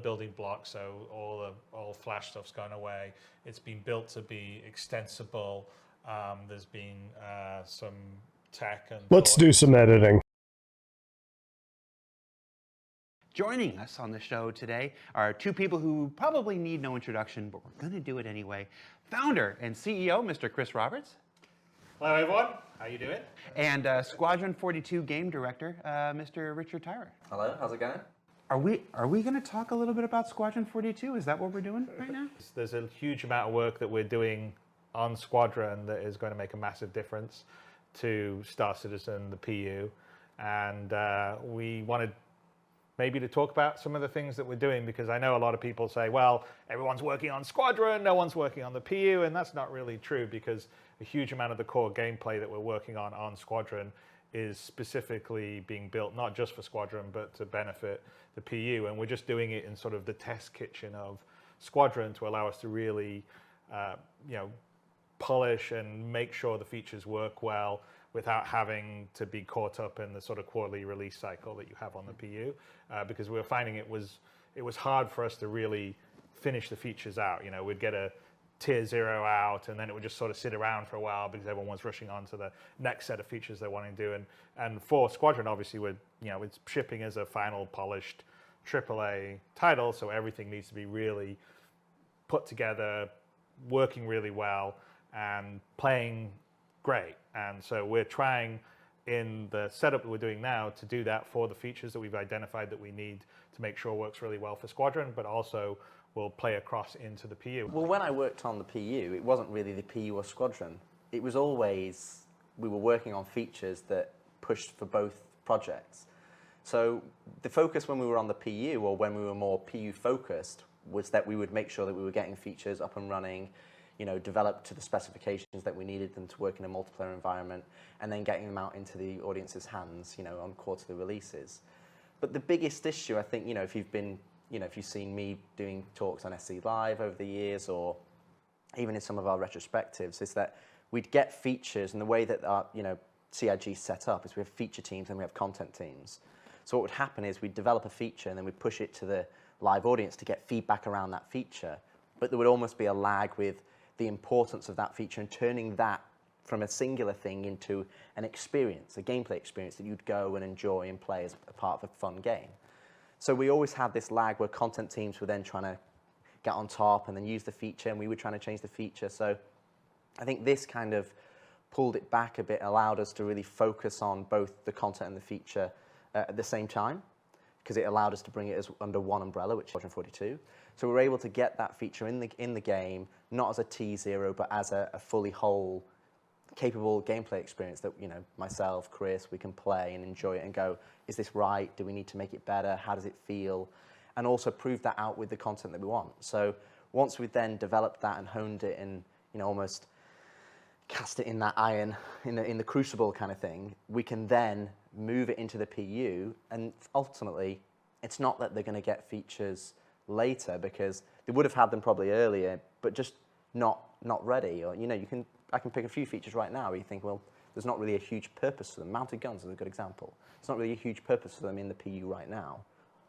building blocks, so all Flash stuff's gone away. It's been built to be extensible. There's been some tech and... Let's do some editing. Joining us on the show today are two people who probably need no introduction, but we're going to do it anyway. Founder and CEO, Mr. Chris Roberts. Hello, everyone. How you doing? And Squadron 42 game director, Mr. Richard Tyrer. Hello, how's it going? Are we going to talk a little bit about Squadron 42? Is that what we're doing right now? There's a huge amount of work that we're doing on Squadron that is going to make a massive difference to Star Citizen, the PU, and we wanted maybe to talk about some of the things that we're doing, because I know a lot of people say, well, everyone's working on Squadron, no one's working on the PU, and that's not really true, because a huge amount of the core gameplay that we're working on Squadron is specifically being built not just for Squadron, but to benefit the PU, and we're just doing it in sort of the test kitchen of Squadron to allow us to really, polish and make sure the features work well without having to be caught up in the sort of quarterly release cycle that you have on the PU, because we were finding it was hard for us to really finish the features out. We'd get a tier 0 out, and then it would just sort of sit around for a while because everyone was rushing on to the next set of features they wanted to do. And for Squadron, obviously, it's shipping as a final polished AAA title, so everything needs to be really put together, working really well, and playing great. And so we're trying in the setup that we're doing now to do that for the features that we've identified that we need to make sure works really well for Squadron, but also will play across into the PU. Well, when I worked on the PU, it wasn't really the PU or Squadron. It was always, we were working on features that pushed for both projects. So the focus when we were on the PU, or when we were more PU focused, was that we would make sure that we were getting features up and running, developed to the specifications that we needed them to work in a multiplayer environment, and then getting them out into the audience's hands, on quarterly releases. But the biggest issue, I think, if you've seen me doing talks on SC Live over the years, or even in some of our retrospectives, is that we'd get features, and the way that our, CIG is set up is we have feature teams and we have content teams. So what would happen is we'd develop a feature and then we'd push it to the live audience to get feedback around that feature, but there would almost be a lag with the importance of that feature and turning that from a singular thing into an experience, a gameplay experience that you'd go and enjoy and play as a part of a fun game. So we always had this lag where content teams were then trying to get on top and then use the feature, and we were trying to change the feature. So I think this kind of pulled it back a bit, allowed us to really focus on both the content and the feature at the same time, because it allowed us to bring it as under one umbrella, which is Squadron 42. So we were able to get that feature in the game, not as a T0, but as a fully whole, capable gameplay experience that, myself, Chris, we can play and enjoy it and go, is this right? Do we need to make it better? How does it feel? And also prove that out with the content that we want. So once we've then developed that and honed it and, almost cast it in that iron, in the crucible kind of thing, we can then move it into the PU, and ultimately, it's not that they're going to get features later, because they would have had them probably earlier, but just not ready. Or I can pick a few features right now where you think, well, there's not really a huge purpose for them. Mounted guns is a good example. It's not really a huge purpose for them in the PU right now,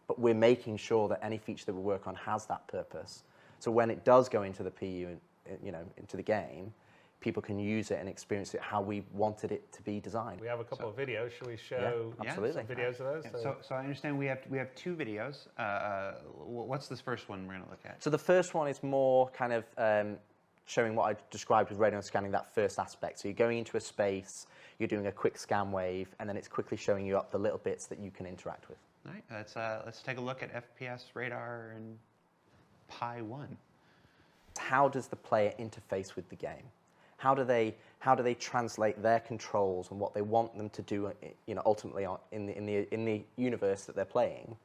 but we're making sure that any feature that we work on has that purpose. So when it does go into the PU, into the game, people can use it and experience it how we wanted it to be designed. We have a couple of videos. Should we show some videos of those? Yeah. So I understand we have two videos. What's this first one we're going to look at? So the first one is more kind of showing what I described with radar scanning, that first aspect. So you're going into a space, you're doing a quick scan wave, and then it's quickly showing you up the little bits that you can interact with. All right, let's take a look at FPS radar and Pi 1. How does the player interface with the game? How do they translate their controls and what they want them to do, ultimately in the universe that they're playing,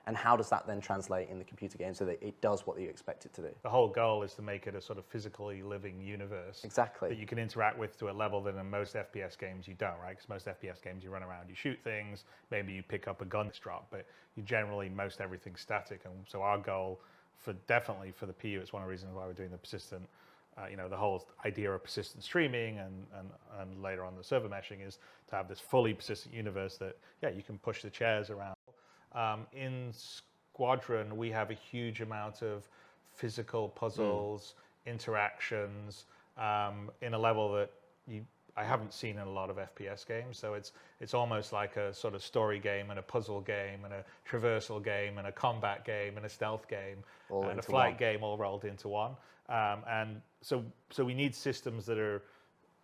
and how does that then translate in the computer game so that it does what you expect it to do? The whole goal is to make it a sort of physically living universe. Exactly. That you can interact with to a level that in most FPS games you don't, right? Because most FPS games you run around, you shoot things, maybe you pick up a gun drop, but you generally, most everything's static. And so our goal definitely for the PU, it's one of the reasons why we're doing the persistent, the whole idea of persistent streaming and later on the server meshing is to have this fully persistent universe that, you can push the chairs around. In Squadron, we have a huge amount of physical puzzles, interactions, in a level that I haven't seen in a lot of FPS games. So it's almost like a sort of story game and a puzzle game and a traversal game and a combat game and a stealth game and a flight game all rolled into one. And so we need systems that are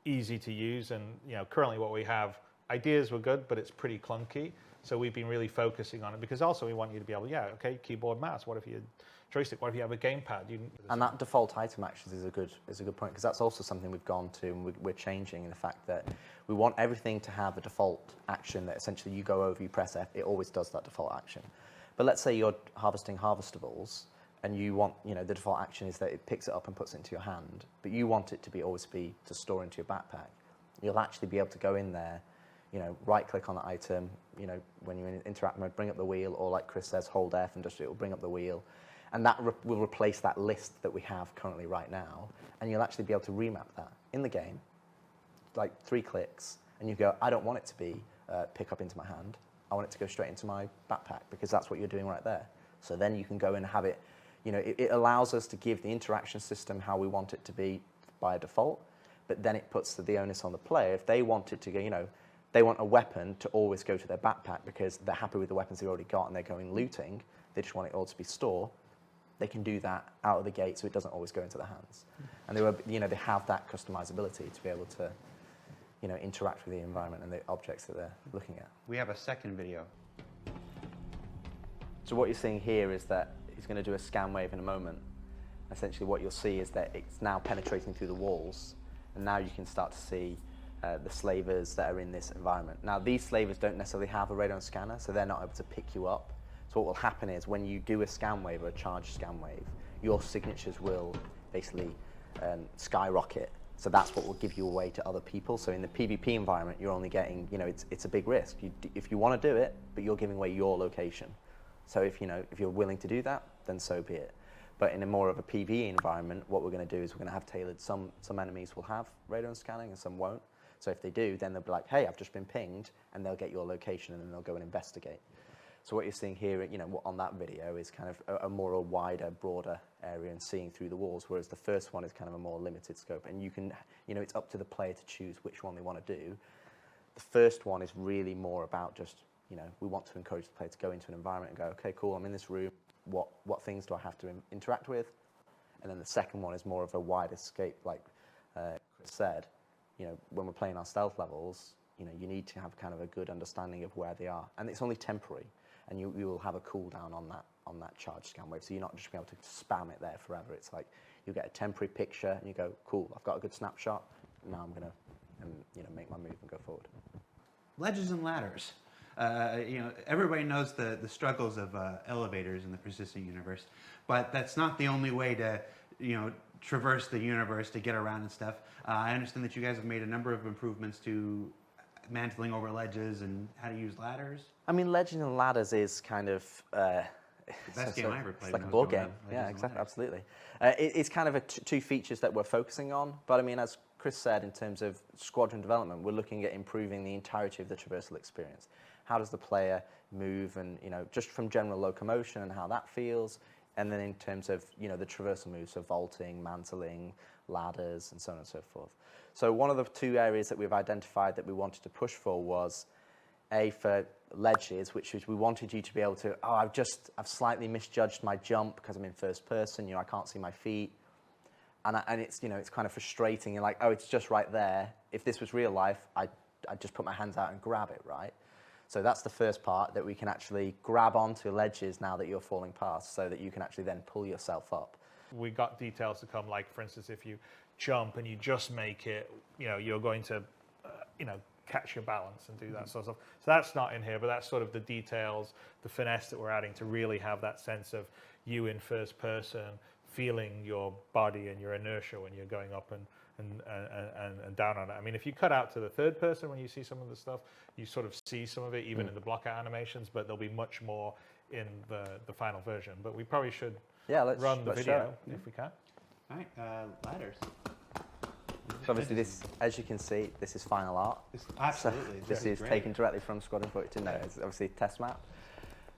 easy to use. And currently what we have, ideas were good, but it's pretty clunky. So we've been really focusing on it because also we want you to be able, keyboard, mouse. What if you joystick? What if you have a gamepad? And that default item actions is a good point, because that's also something we've gone to and we're changing in the fact that we want everything to have a default action that essentially you go over, you press F, it always does that default action. But let's say you're harvesting harvestables and you want, the default action is that it picks it up and puts it into your hand, but you want it to always be to store into your backpack. You'll actually be able to go in there, right click on the item, when you're in interact mode, bring up the wheel, or like Chris says, hold F and just it will bring up the wheel. And that will replace that list that we have currently right now. And you'll actually be able to remap that in the game, like 3 clicks, and you go, I don't want it to be pick up into my hand. I want it to go straight into my backpack, because that's what you're doing right there. So then you can go and have it, it allows us to give the interaction system how we want it to be by default, but then it puts the onus on the player. If they want it to go, they want a weapon to always go to their backpack because they're happy with the weapons they've already got and they're going looting, they just want it all to be store, they can do that out of the gate so it doesn't always go into their hands. And they have that customizability to be able to interact with the environment and the objects that they're looking at. We have a second video. So what you're seeing here is that he's going to do a scan wave in a moment. Essentially what you'll see is that it's now penetrating through the walls, and now you can start to see the slavers that are in this environment. Now these slavers don't necessarily have a radar scanner, so they're not able to pick you up. So what will happen is when you do a scan wave or a charged scan wave, your signatures will basically skyrocket. So that's what will give you away to other people. So in the PvP environment, you're only getting, it's a big risk. If you want to do it, but you're giving away your location. So if you're willing to do that, then so be it. But in a more of a PvE environment, what we're going to do is we're going to have tailored. Some enemies will have radar scanning and some won't. So if they do, then they'll be like, hey, I've just been pinged, and they'll get your location and then they'll go and investigate. So what you're seeing here, on that video is kind of a more wider, broader area and seeing through the walls, whereas the first one is kind of a more limited scope. And you can, it's up to the player to choose which one they want to do. The first one is really more about just, we want to encourage the player to go into an environment and go, okay, cool, I'm in this room. What things do I have to interact with? And then the second one is more of a wide escape, like Chris said. When we're playing our stealth levels, you need to have kind of a good understanding of where they are, and it's only temporary. And you will have a cooldown on that charge scan wave, so you're not just going to be able to spam it there forever. It's like you get a temporary picture, and you go, cool, I've got a good snapshot. Now I'm going to make my move and go forward. Ledges and ladders. Everybody knows the struggles of elevators in the persistent universe, but that's not the only way to traverse the universe to get around and stuff. I understand that you guys have made a number of improvements to mantling over ledges and how to use ladders. I mean, Legend and Ladders is kind of the best game I ever played. It's like a board game. Yeah, exactly, absolutely. It's kind of two features that we're focusing on. But I mean, as Chris said, in terms of squadron development, we're looking at improving the entirety of the traversal experience. How does the player move, and just from general locomotion and how that feels, and then in terms of the traversal moves, so vaulting, mantling, ladders, and so on and so forth. So one of the 2 areas that we've identified that we wanted to push for was for ledges, which is we wanted you to be able to, I've slightly misjudged my jump because I'm in first person, I can't see my feet. And it's, it's kind of frustrating. You're like, it's just right there. If this was real life, I'd just put my hands out and grab it, right? So that's the first part, that we can actually grab onto ledges now that you're falling past, so that you can actually then pull yourself up. We got details to come, like, for instance, if you jump and you just make it, you're going to, catch your balance and do that sort of stuff. So that's not in here, but that's sort of the details, the finesse that we're adding to really have that sense of you in first person, feeling your body and your inertia when you're going up and down on it. I mean, if you cut out to the third person when you see some of the stuff, you sort of see some of it even in the blockout animations, but there'll be much more in the final version. But we probably should run the video if we can. All right, ladders. So obviously this, as you can see, this is final art. Absolutely. So this is taken directly from Squadron 42. No, it's obviously a test map.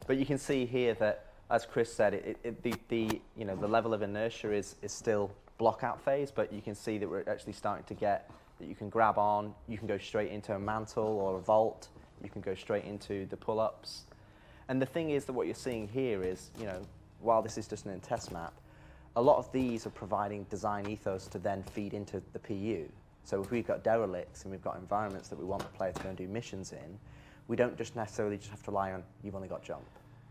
But you can see here that as Chris said, the level of inertia is still block out phase, but you can see that we're actually starting to get that you can grab on, you can go straight into a mantle or a vault, you can go straight into the pull-ups. And the thing is that what you're seeing here is, while this is just an test map, a lot of these are providing design ethos to then feed into the PU. So if we've got derelicts and we've got environments that we want the player to go and do missions in, we don't just necessarily just have to rely on you've only got jump,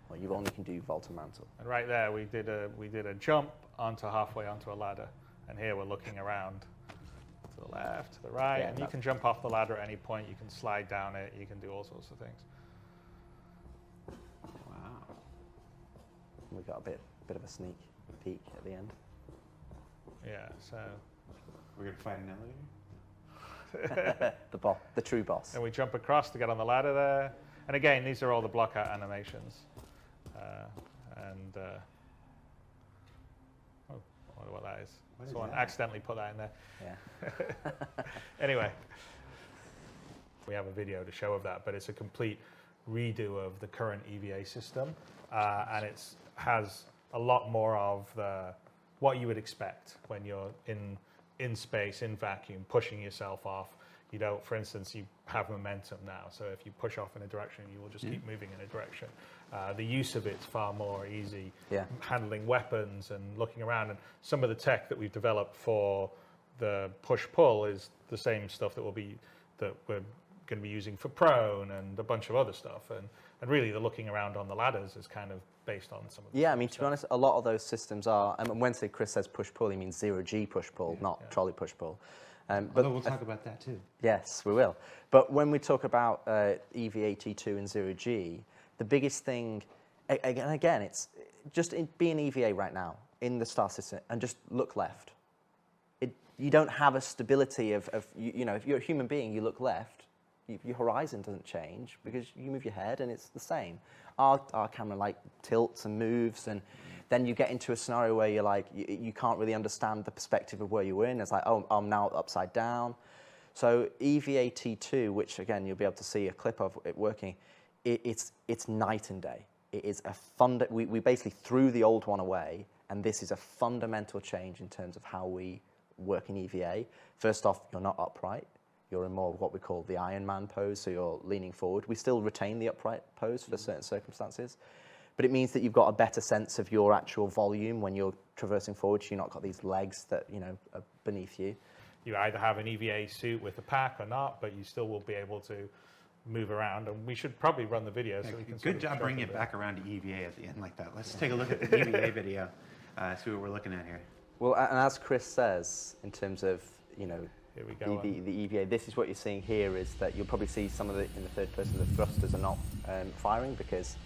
or you only can do vault and mantle. And right there, we did a jump onto halfway onto a ladder, and here we're looking around to the left, to the right, and you can jump off the ladder at any point. You can slide down it. You can do all sorts of things. Wow. We've got a bit of a sneak peek at the end. Yeah. So We're gonna fight an elevator. The true boss. and we jump across to get on the ladder there. And again, these are all the block out animations. I wonder what that is. What is Someone that? accidentally put that in there. Yeah. Anyway, we have a video to show of that, but it's a complete redo of the current EVA system, and it has a lot more of what you would expect when you're in space, in vacuum, pushing yourself off. You don't, for instance, you have momentum now, so if you push off in a direction, you will just keep moving in a direction. The use of it's far more easy. Yeah. Handling weapons and looking around, and some of the tech that we've developed for the push-pull is the same stuff that we're going to be using for prone and a bunch of other stuff. And really, the looking around on the ladders is kind of based on some of the Yeah, I mean, to be honest, a lot of those systems are, and when Chris says push-pull, he means 0G push-pull, not trolley push-pull. But Although we'll talk about that too. yes, we will. But when we talk about EVA-T2 and 0G, the biggest thing, again, it's just be an EVA right now in the star system and just look left. You don't have a stability of if you're a human being, you look left, your horizon doesn't change because you move your head and it's the same. Our camera tilts and moves, and then you get into a scenario where you're you can't really understand the perspective of where you were in. It's oh, I'm now upside down. So EVA-T2, which again you'll be able to see a clip of it working, it's night and day. It is we basically threw the old one away, and this is a fundamental change in terms of how we work in EVA. First off, you're not upright. You're in more of what we call the Iron Man pose, so you're leaning forward. We still retain the upright pose for certain circumstances, but it means that you've got a better sense of your actual volume when you're traversing forward, so you've not got these legs that are beneath you. You either have an EVA suit with a pack or not, but you still will be able to move around. And we should probably run the video so we can. Good job bringing it back around to EVA at the end like that. Let's take a look at the EVA video, see what we're looking at here. Well, and as Chris says, in terms of Here we go. the EVA, this is what you're seeing here is that you'll probably see some of it in the third person. The thrusters are not firing because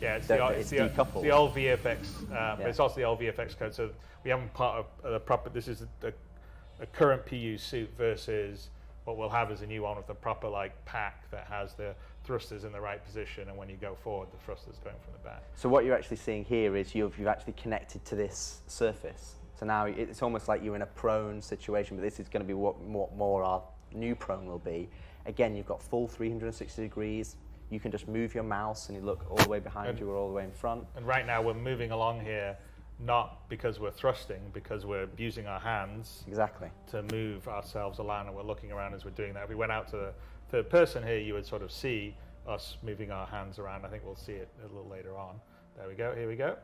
it's decoupled. the old VFX, but it's also the old VFX code. So we haven't part of the proper. This is a current PU suit versus what we'll have is a new one with a proper pack that has the thrusters in the right position, and when you go forward, the thrusters going from the back. So what you're actually seeing here is you've actually connected to this surface. So now it's almost like you're in a prone situation, but this is going to be what more our new prone will be. Again, you've got full 360 degrees. You can just move your mouse and you look all the way behind you or all the way in front. And right now we're moving along here, not because we're thrusting, because we're using our hands Exactly. to move ourselves along, and we're looking around as we're doing that. If we went out to the third person here, you would sort of see us moving our hands around. I think we'll see it a little later on. There we go, here we go.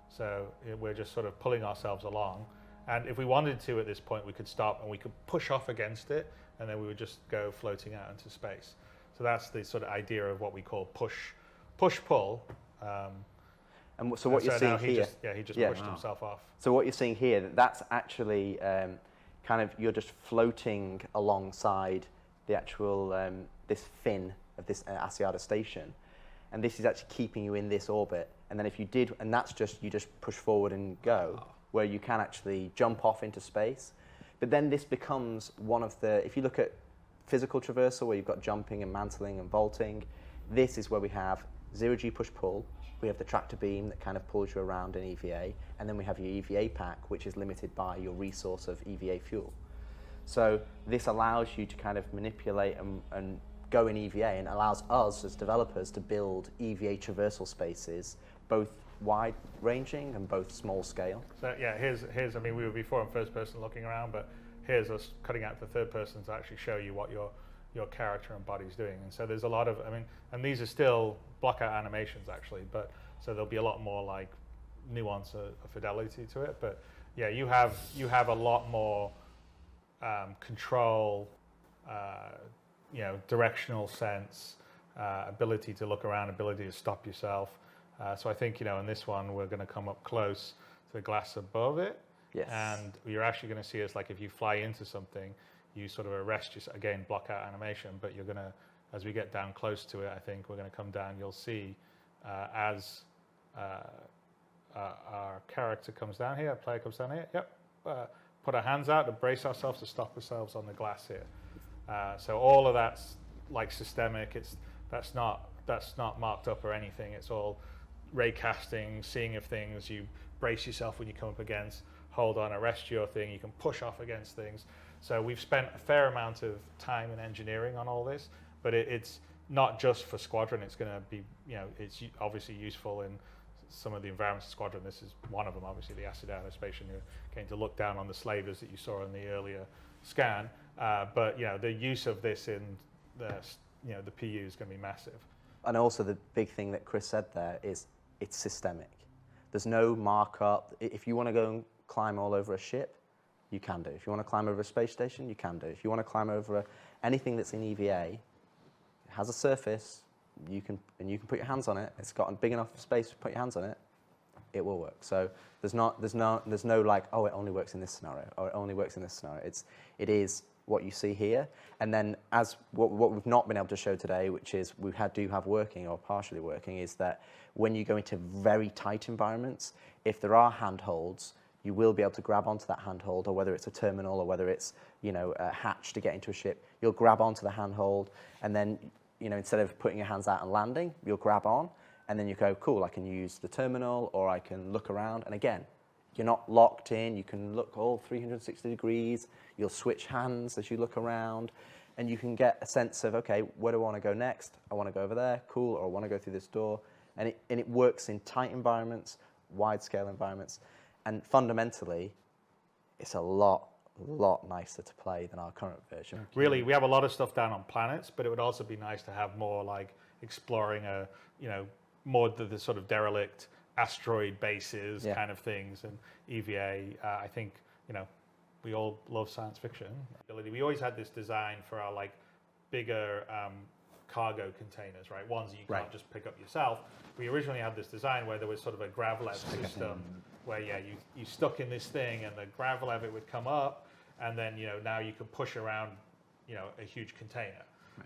So we're just sort of pulling ourselves along. And if we wanted to at this point, we could stop and we could push off against it, and then we would just go floating out into space. So that's the sort of idea of what we call push-pull. And so what you're seeing here... He just pushed himself off. So what you're seeing here, that's actually you're just floating alongside the actual, this fin of this Asiata station. And this is actually keeping you in this orbit. And then if you did, and that's just, you just push forward and go, where you can actually jump off into space. But then this becomes one of the, if you look at physical traversal, where you've got jumping and mantling and vaulting, this is where we have 0G push-pull. We have the tractor beam that kind of pulls you around in EVA. And then we have your EVA pack, which is limited by your resource of EVA fuel. So this allows you to kind of manipulate and go in EVA, and allows us as developers to build EVA traversal spaces, both wide-ranging and both small scale. So yeah, here's I mean, we were before in first person looking around, but here's us cutting out to third person to actually show you what your character and body's doing. And so there's a lot of, I mean, and these are still blockout animations actually, but so there'll be a lot more like nuance of fidelity to it. But yeah, you have a lot more control, directional sense, ability to look around, ability to stop yourself. So I think, in this one, we're going to come up close to the glass above it. Yes. And you're actually going to see us, like if you fly into something, you sort of arrest yourself, again, block out animation, but you're going to, as we get down close to it, I think we're going to come down, you'll see as our character comes down here, our player comes down here, put our hands out to brace ourselves to stop ourselves on the glass here. So all of that's like systemic. That's not marked up or anything. It's all ray casting, seeing if things, you brace yourself when you come up against, hold on, arrest your thing, you can push off against things. So we've spent a fair amount of time and engineering on all this, but it's not just for Squadron. It's going to be, it's obviously useful in some of the environments of Squadron. This is one of them, obviously, the acid aerospatial. You're going to look down on the slavers that you saw in the earlier scan. But the use of this in the PU is going to be massive. And also the big thing that Chris said there is it's systemic. There's no markup. If you want to go and climb all over a ship, you can do. If you want to climb over a space station, you can do. If you want to climb over anything that's in EVA, it has a surface, you can put your hands on it. It's got a big enough space to put your hands on it. It will work. So there's no like, oh, it only works in this scenario, or it only works in this scenario. It is what you see here. And then as what we've not been able to show today, which is do have working or partially working, is that when you go into very tight environments, if there are handholds, you will be able to grab onto that handhold, or whether it's a terminal or whether it's a hatch to get into a ship, you'll grab onto the handhold, and then instead of putting your hands out and landing, you'll grab on, and then you go, cool, I can use the terminal, or I can look around. And again, you're not locked in. You can look all 360 degrees. You'll switch hands as you look around, and you can get a sense of, okay, where do I want to go next? I want to go over there, cool, or I want to go through this door. And it works in tight environments, wide-scale environments. And fundamentally, it's a lot nicer to play than our current version. Really, we have a lot of stuff down on planets, but it would also be nice to have more like exploring more the sort of derelict asteroid bases kind of things, and EVA. I think we all love science fiction. We always had this design for our like bigger cargo containers, right? Ones that you can't just pick up yourself. We originally had this design where there was sort of a gravlev system where you stuck in this thing, and the gravlev, it would come up, and then now you can push around a huge container.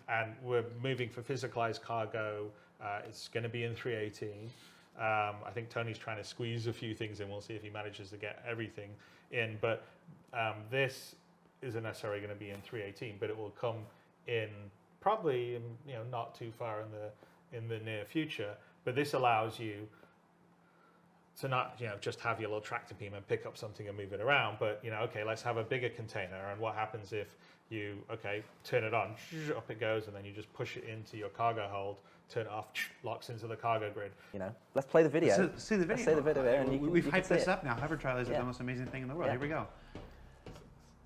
And we're moving for physicalized cargo. It's going to be in 318. I think Tony's trying to squeeze a few things in. We'll see if he manages to get everything in. But this isn't necessarily going to be in 318, but it will come in probably not too far in the near future. But this allows you to not just have your little tractor beam and pick up something and move it around, but okay, let's have a bigger container. And what happens if you turn it on, up it goes, and then you just push it into your cargo hold, turn it off, locks into the cargo grid. Let's play the video. So, see the video. Let's say the video there, and we've hyped this up now. Hover trailers are the most amazing thing in the world. Yeah. Here we go.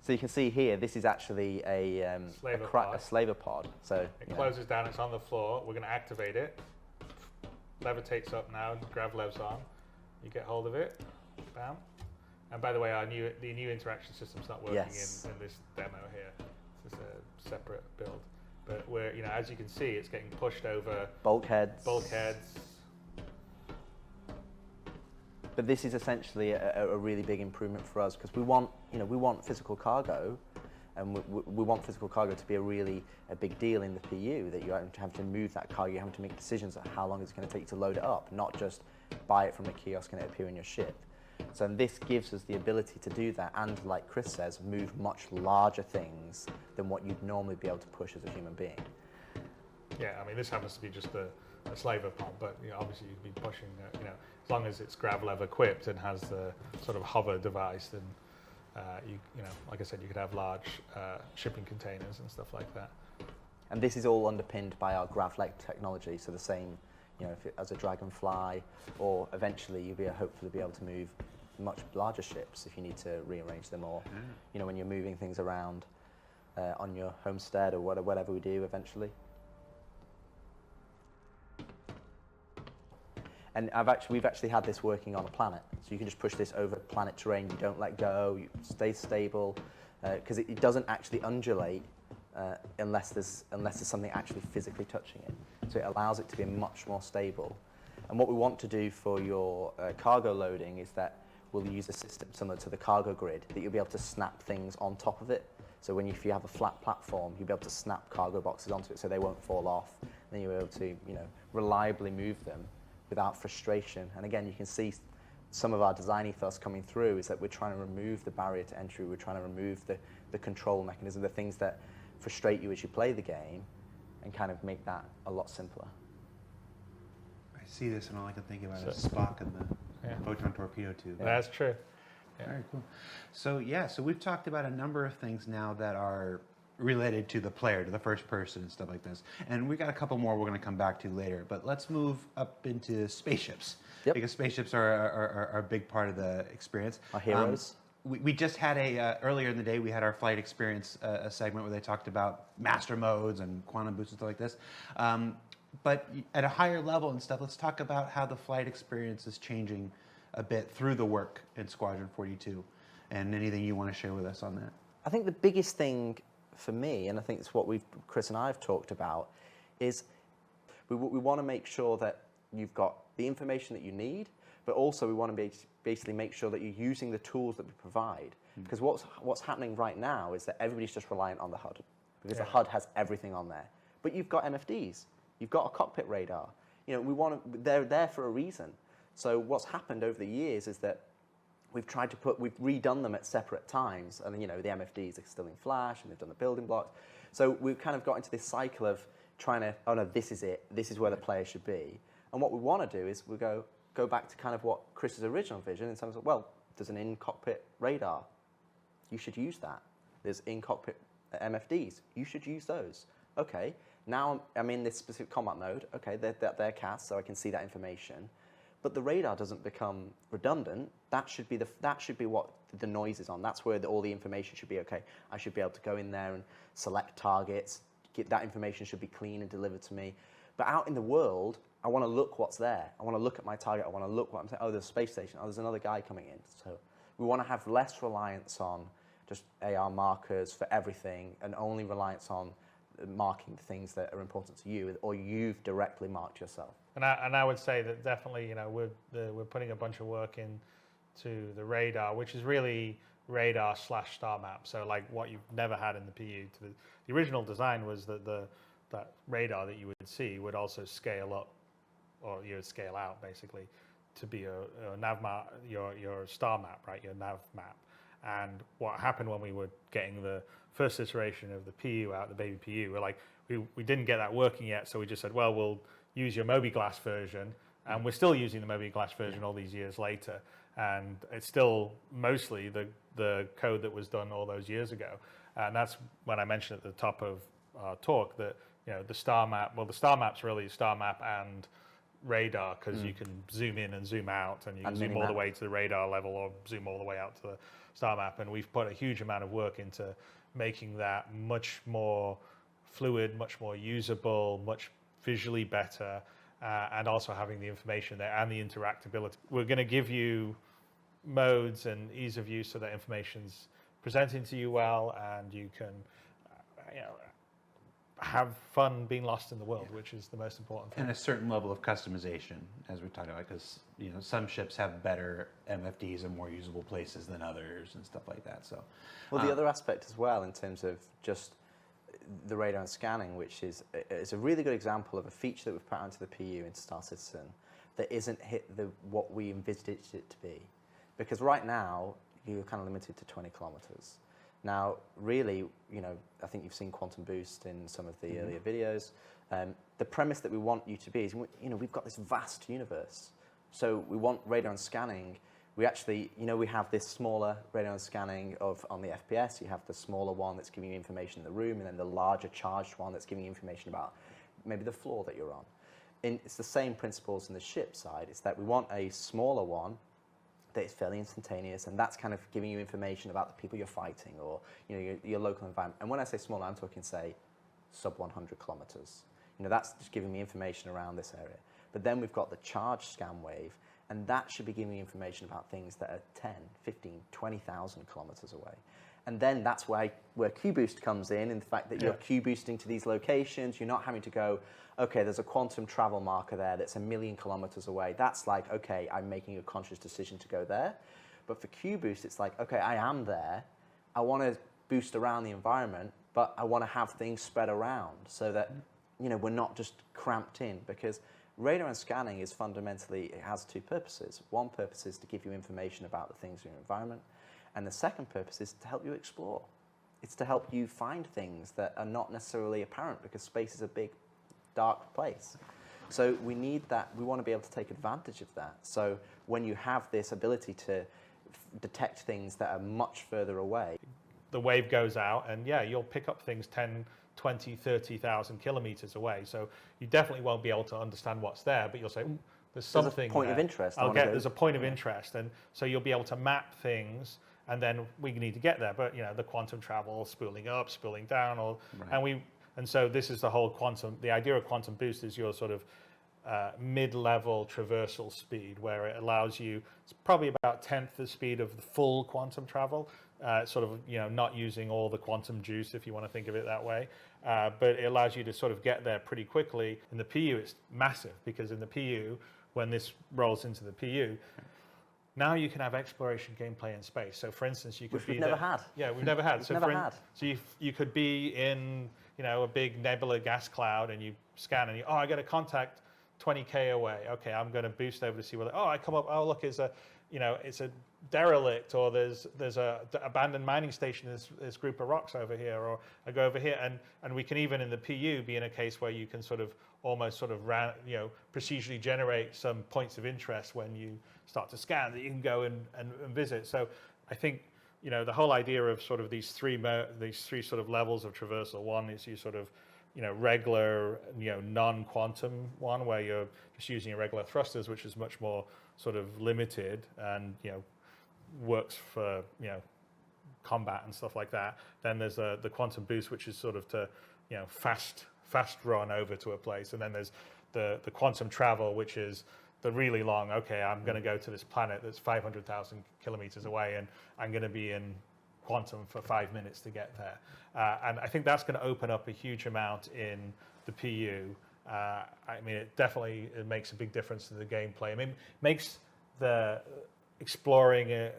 So you can see here, this is actually a slaver pod. So it closes down. It's on the floor. We're going to activate it. Levitates up now. Gravlev's on. You get hold of it. Bam. And by the way, the new interaction system's not working in this demo here. This is a separate build. But we're, as you can see, it's getting pushed over bulkheads. But this is essentially a really big improvement for us, because we want physical cargo, and we want physical cargo to be a big deal in the PU, that you have to move that cargo, you have to make decisions on how long it's going to take to load it up, not just buy it from a kiosk and it appear in your ship. So this gives us the ability to do that, and like Chris says, move much larger things than what you'd normally be able to push as a human being. Yeah, I mean, this happens to be just a slaver pod, but obviously you'd be pushing, as long as it's gravlev equipped and has the sort of hover device, then like I said, you could have large shipping containers and stuff like that. And this is all underpinned by our gravlec technology, so the same you know, if it, as a dragonfly, or eventually you'll be hopefully be able to move much larger ships if you need to rearrange them, or you know, when you're moving things around on your homestead or whatever we do eventually. And we've actually had this working on a planet, so you can just push this over planet terrain. You don't let go. You stay stable, because it doesn't actually undulate unless there's something actually physically touching it. So it allows it to be much more stable. And what we want to do for your cargo loading is that we'll use a system similar to the cargo grid that you'll be able to snap things on top of it. So if you have a flat platform, you'll be able to snap cargo boxes onto it so they won't fall off. Then you'll be able to, you know, reliably move them without frustration. And again, you can see some of our design ethos coming through is that we're trying to remove the barrier to entry. We're trying to remove the control mechanism, the things that frustrate you as you play the game, and kind of make that a lot simpler. I see this and all I can think about is Spock and the photon torpedo tube. That's true. Yeah. Very cool. So so we've talked about a number of things now that are related to the player, to the first person and stuff like this. And we got a couple more we're going to come back to later. But let's move up into spaceships. Yep. Because spaceships are a big part of the experience. Our heroes. We just had earlier in the day, we had our flight experience a segment where they talked about master modes and quantum boosts and stuff like this. But at a higher level and stuff, let's talk about how the flight experience is changing a bit through the work in Squadron 42, and anything you want to share with us on that. I think the biggest thing for me, and I think it's what Chris and I have talked about, is we want to make sure that you've got the information that you need, but also we want to basically make sure that you're using the tools that we provide. Because what's happening right now is that everybody's just reliant on the HUD, because the HUD has everything on there. But you've got MFDs, you've got a cockpit radar. You know, they're there for a reason. So what's happened over the years is that we've redone them at separate times, and you know, the MFDs are still in Flash, and they've done the building blocks. So we've kind of got into this cycle of trying to, oh no, this is it, this is where the player should be. And what we want to do is we go back to kind of what Chris's original vision in terms of, well, there's an in-cockpit radar, you should use that. There's in-cockpit MFDs, you should use those. Okay, now I'm in this specific combat mode. Okay, they're cast, so I can see that information. But the radar doesn't become redundant. That should be what the noise is on. That's where all the information should be. Okay, I should be able to go in there and select targets. That information should be clean and delivered to me. But out in the world, I want to look what's there. I want to look at my target. I want to look what I'm saying. Oh, there's a space station. Oh, there's another guy coming in. So we want to have less reliance on just AR markers for everything, and only reliance on marking the things that are important to you, or you've directly marked yourself. And I would say that definitely, you know, we're putting a bunch of work into the radar, which is really radar / star map. So like what you've never had in the PU. The original design was that that radar that you would see would also scale up, or you would scale out basically, to be a nav map, your star map, right? Your nav map. And what happened when we were getting the first iteration of the PU out, the baby PU, we're like, we didn't get that working yet, so we just said, well, we'll use your mobiGlas version, and we're still using the mobiGlas version all these years later, and it's still mostly the code that was done all those years ago. And that's when I mentioned at the top of our talk that, you know, the star map, well, the star map's really star map and radar, because you can zoom in and zoom out, and you can zoom all the way to the radar level or zoom all the way out to the star map. And we've put a huge amount of work into making that much more fluid, much more usable, much visually better, and also having the information there and the interactability. We're going to give you modes and ease of use so that information's presenting to you well, and you can you know, have fun being lost in the world, which is the most important thing. And a certain level of customization, as we talked about, because you know, some ships have better MFDs and more usable places than others and stuff like that. So, well, the other aspect as well, in terms of just the radar and scanning, which is a really good example of a feature that we've put onto the PU in Star Citizen that isn't hit what we envisaged it to be. Because right now, you're kind of limited to 20 kilometers. Now, really, you know, I think you've seen Quantum Boost in some of the earlier videos. The premise that we want you to be is, you know, we've got this vast universe. So we want radar and scanning. We actually, you know, we have this smaller radar and scanning on the FPS. You have the smaller one that's giving you information in the room, and then the larger charged one that's giving you information about maybe the floor that you're on. it's the same principles in the ship side. It's that we want a smaller one that is fairly instantaneous, and that's kind of giving you information about the people you're fighting, or your local environment. And when I say smaller, I'm talking, say, sub 100 kilometers. That's just giving me information around this area. But then we've got the charge scan wave, and that should be giving me information about things that are 10, 15, 20,000 kilometers away. And then that's where QBoost comes in the fact that you're QBoosting to these locations. You're not having to go, okay, there's a quantum travel marker there that's 1 million kilometers away. That's like, okay, I'm making a conscious decision to go there. But for QBoost, it's like, okay, I am there. I want to boost around the environment, but I want to have things spread around so that we're not just cramped in, because radar and scanning is fundamentally, it has two purposes. One purpose is to give you information about the things in your environment, and the second purpose is to help you explore. It's to help you find things that are not necessarily apparent, because space is a big, dark place. So we need that, we want to be able to take advantage of that. So when you have this ability to detect things that are much further away. The wave goes out, and you'll pick up things 10, 20, 30,000 kilometers away. So you definitely won't be able to understand what's there, but you'll say, there's something There's a point there. of interest. There's a point of interest. And so you'll be able to map things, and then we need to get there. But the quantum travel, spooling up, spooling down, and so this is the whole quantum. The idea of quantum boost is your sort of mid-level traversal speed, where it allows you. It's probably about 1/10 the speed of the full quantum travel. Sort of not using all the quantum juice, if you want to think of it that way, but it allows you to sort of get there pretty quickly. In the PU, it's massive, because in the PU, when this rolls into the PU. Now you can have exploration gameplay in space. So, for instance, you could Which we've never had. Yeah, we've never had. So you could be in a big nebula gas cloud, and you scan, and I got a contact 20K away. Okay, I'm going to boost over to see whether. I come up. Oh, look, it's a derelict, or there's a abandoned mining station. This group of rocks over here, or I go over here, and we can even in the PU be in a case where you can almost procedurally generate some points of interest when you start to scan that you can go and visit. So I think the whole idea of sort of these three sort of levels of traversal. One is you sort of regular non-quantum one, where you're just using your regular thrusters, which is much more sort of limited and works for combat and stuff like that. Then there's the quantum boost, which is sort of to fast run over to a place. And then there's the quantum travel, which is the really long, okay, I'm going to go to this planet that's 500,000 kilometers away, and I'm going to be in quantum for 5 minutes to get there. And I think that's going to open up a huge amount in the PU. It makes a big difference to the gameplay. I mean, it makes the exploring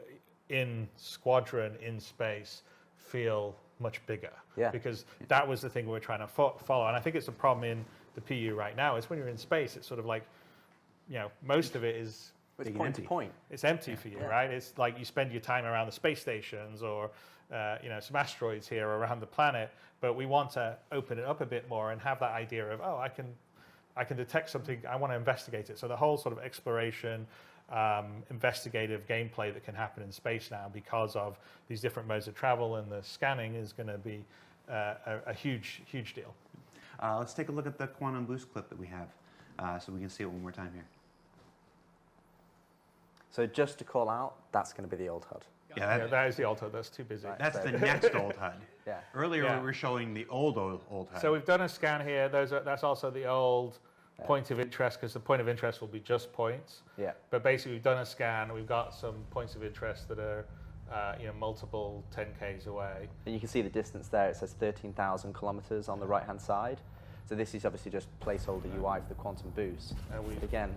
in squadron in space feel much bigger. Yeah. Because that was the thing we were trying to follow. And I think it's a problem in the PU right now, is when you're in space, it's sort of like, most of it is it's point to point. It's empty for you, right? It's like you spend your time around the space stations, or some asteroids here around the planet. But we want to open it up a bit more and have that idea of, I can detect something, I want to investigate it. So the whole sort of exploration, investigative gameplay that can happen in space now, because of these different modes of travel and the scanning, is going to be a huge deal. Let's take a look at the quantum boost clip that we have, so we can see it one more time here. So just to call out, that's going to be the old HUD. Yeah, that is the old HUD. That's too busy. Right. That's the next old HUD. Yeah. Earlier we were showing the old HUD. So we've done a scan here. That's also the old point of interest, because the point of interest will be just points. Yeah. But basically, we've done a scan. We've got some points of interest that are multiple 10Ks away. And you can see the distance there. It says 13,000 kilometers on the right-hand side. So this is obviously just placeholder UI for the quantum boost. Again,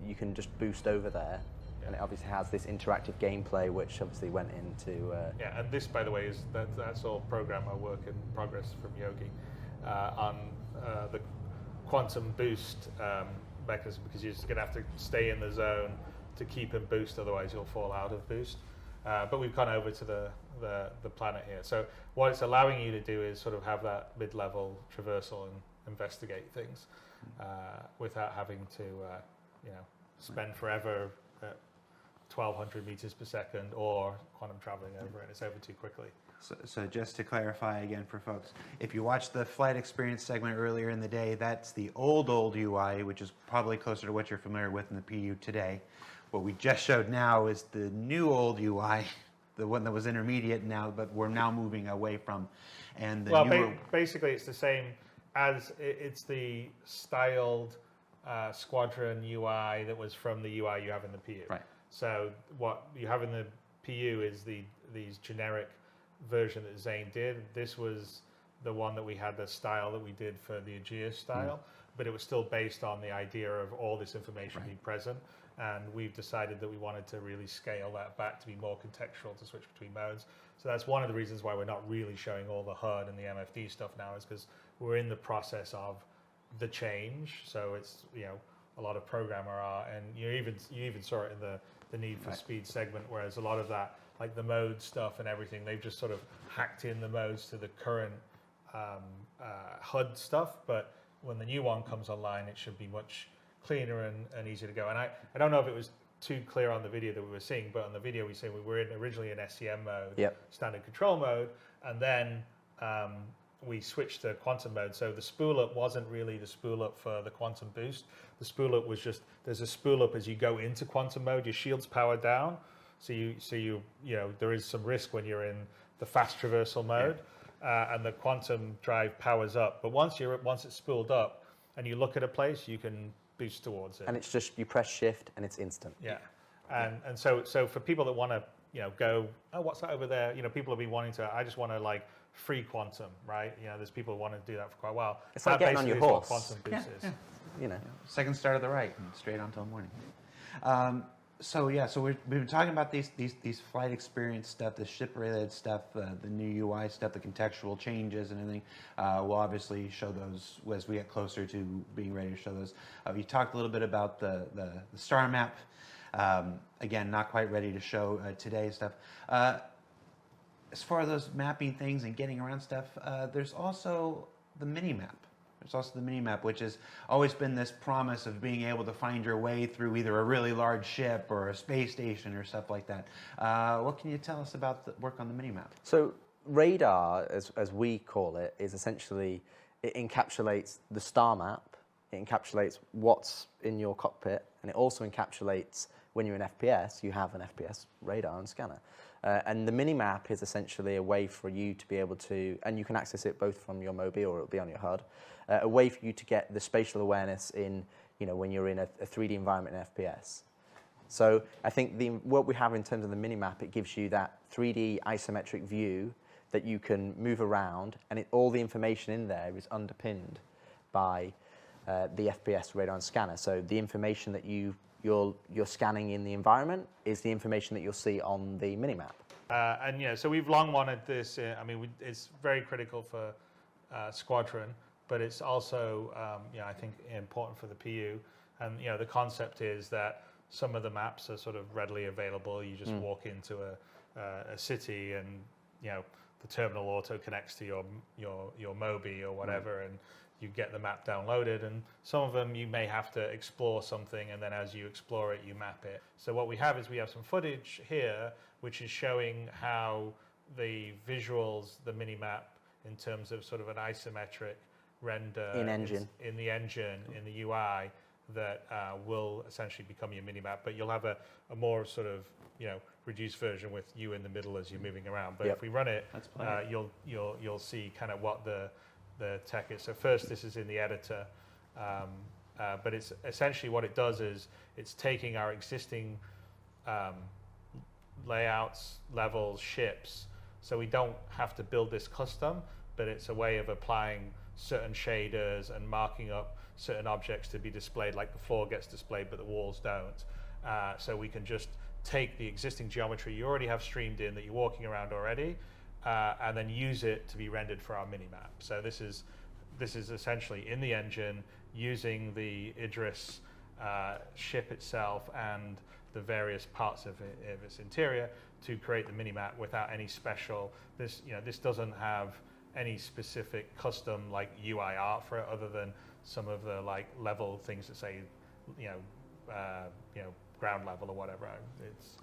you can just boost over there. And it obviously has this interactive gameplay, which obviously went into. And this, by the way, that's all programmer work in progress from Yogi on the quantum boost mechanism, because you're just going to have to stay in the zone to keep in boost, otherwise you'll fall out of boost. But we've gone over to the planet here. So what it's allowing you to do is sort of have that mid-level traversal and investigate things without having to spend forever 1200 meters per second, or quantum traveling over it. It's over too quickly. So just to clarify again for folks, if you watched the flight experience segment earlier in the day, that's the old UI, which is probably closer to what you're familiar with in the PU today. What we just showed now is the new old UI, the one that was intermediate now, but we're now moving away from. And the newer... basically it's the same as it's the styled Squadron UI that was from the UI you have in the PU. Right. So what you have in the PU is these generic version that Zane did. This was the one that we had, the style that we did for the Aegis style, but it was still based on the idea of all this information being present. And we've decided that we wanted to really scale that back to be more contextual, to switch between modes. So that's one of the reasons why we're not really showing all the HUD and the MFD stuff now, is because we're in the process of the change. So it's, a lot of programmer are, and you even saw it in the need for speed segment, whereas a lot of that, like the mode stuff and everything, they've just sort of hacked in the modes to the current HUD stuff. But when the new one comes online, it should be much cleaner and easier to go. And I don't know if it was too clear on the video that we were seeing, but on the video we say we were originally in SCM mode, standard control mode, and then we switched to quantum mode. So the spool up wasn't really the spool up for the quantum boost. The spool up was just, there's a spool up as you go into quantum mode, your shield's powered down. So you there is some risk when you're in the fast traversal mode, and the quantum drive powers up. But once it's spooled up and you look at a place, you can boost towards it. And it's just, you press shift and it's instant. Yeah. And so for people that want to, go, oh, what's that over there? People have been wanting to, I just want to like free quantum, right? There's people who want to do that for quite a while. It's like getting on your horse. Quantum boost is. Second start of the right and straight on till morning. So we've been talking about these flight experience stuff, the ship-related stuff, the new UI stuff, the contextual changes and everything. We'll obviously show those as we get closer to being ready to show those. We talked a little bit about the star map. Again, not quite ready to show today's stuff. As far as those mapping things and getting around stuff, there's also the mini-map. There's also the mini-map, which has always been this promise of being able to find your way through either a really large ship or a space station or stuff like that. What can you tell us about the work on the mini-map? So radar, as we call it, is essentially, it encapsulates the star map, it encapsulates what's in your cockpit, and it also encapsulates, when you're in FPS, you have an FPS radar and scanner. And the mini-map is essentially a way for you to be able to, and you can access it both from your Mobi or it'll be on your HUD, a way for you to get the spatial awareness in, when you're in a 3D environment in FPS. So I think what we have in terms of the mini-map, it gives you that 3D isometric view that you can move around, and all the information in there is underpinned by the FPS radar and scanner. So the information that you're scanning in the environment is the information that you'll see on the minimap. So we've long wanted this. It's very critical for Squadron, but it's also, I think important for the PU. And the concept is that some of the maps are sort of readily available. You just walk into a city, and the terminal auto connects to your Mobi or whatever, and you get the map downloaded. And some of them you may have to explore something, and then as you explore it, you map it. So what we have is we have some footage here, which is showing how the visuals, the mini map, in terms of sort of an isometric render in the engine, in the UI, that will essentially become your mini map. But you'll have a more sort of reduced version with you in the middle as you're moving around. But if we run it, you'll see kind of what the tech is. So first, this is in the editor, but it's essentially what it does is it's taking our existing layouts, levels, ships, so we don't have to build this custom, but it's a way of applying certain shaders and marking up certain objects to be displayed, like the floor gets displayed but the walls don't. So we can just take the existing geometry you already have streamed in that you're walking around already, and then use it to be rendered for our mini-map. So this is essentially in the engine, using the Idris ship itself and the various parts of its interior to create the mini-map without any special. This doesn't have any specific custom like UI art for it, other than some of the like level things that say ground level or whatever.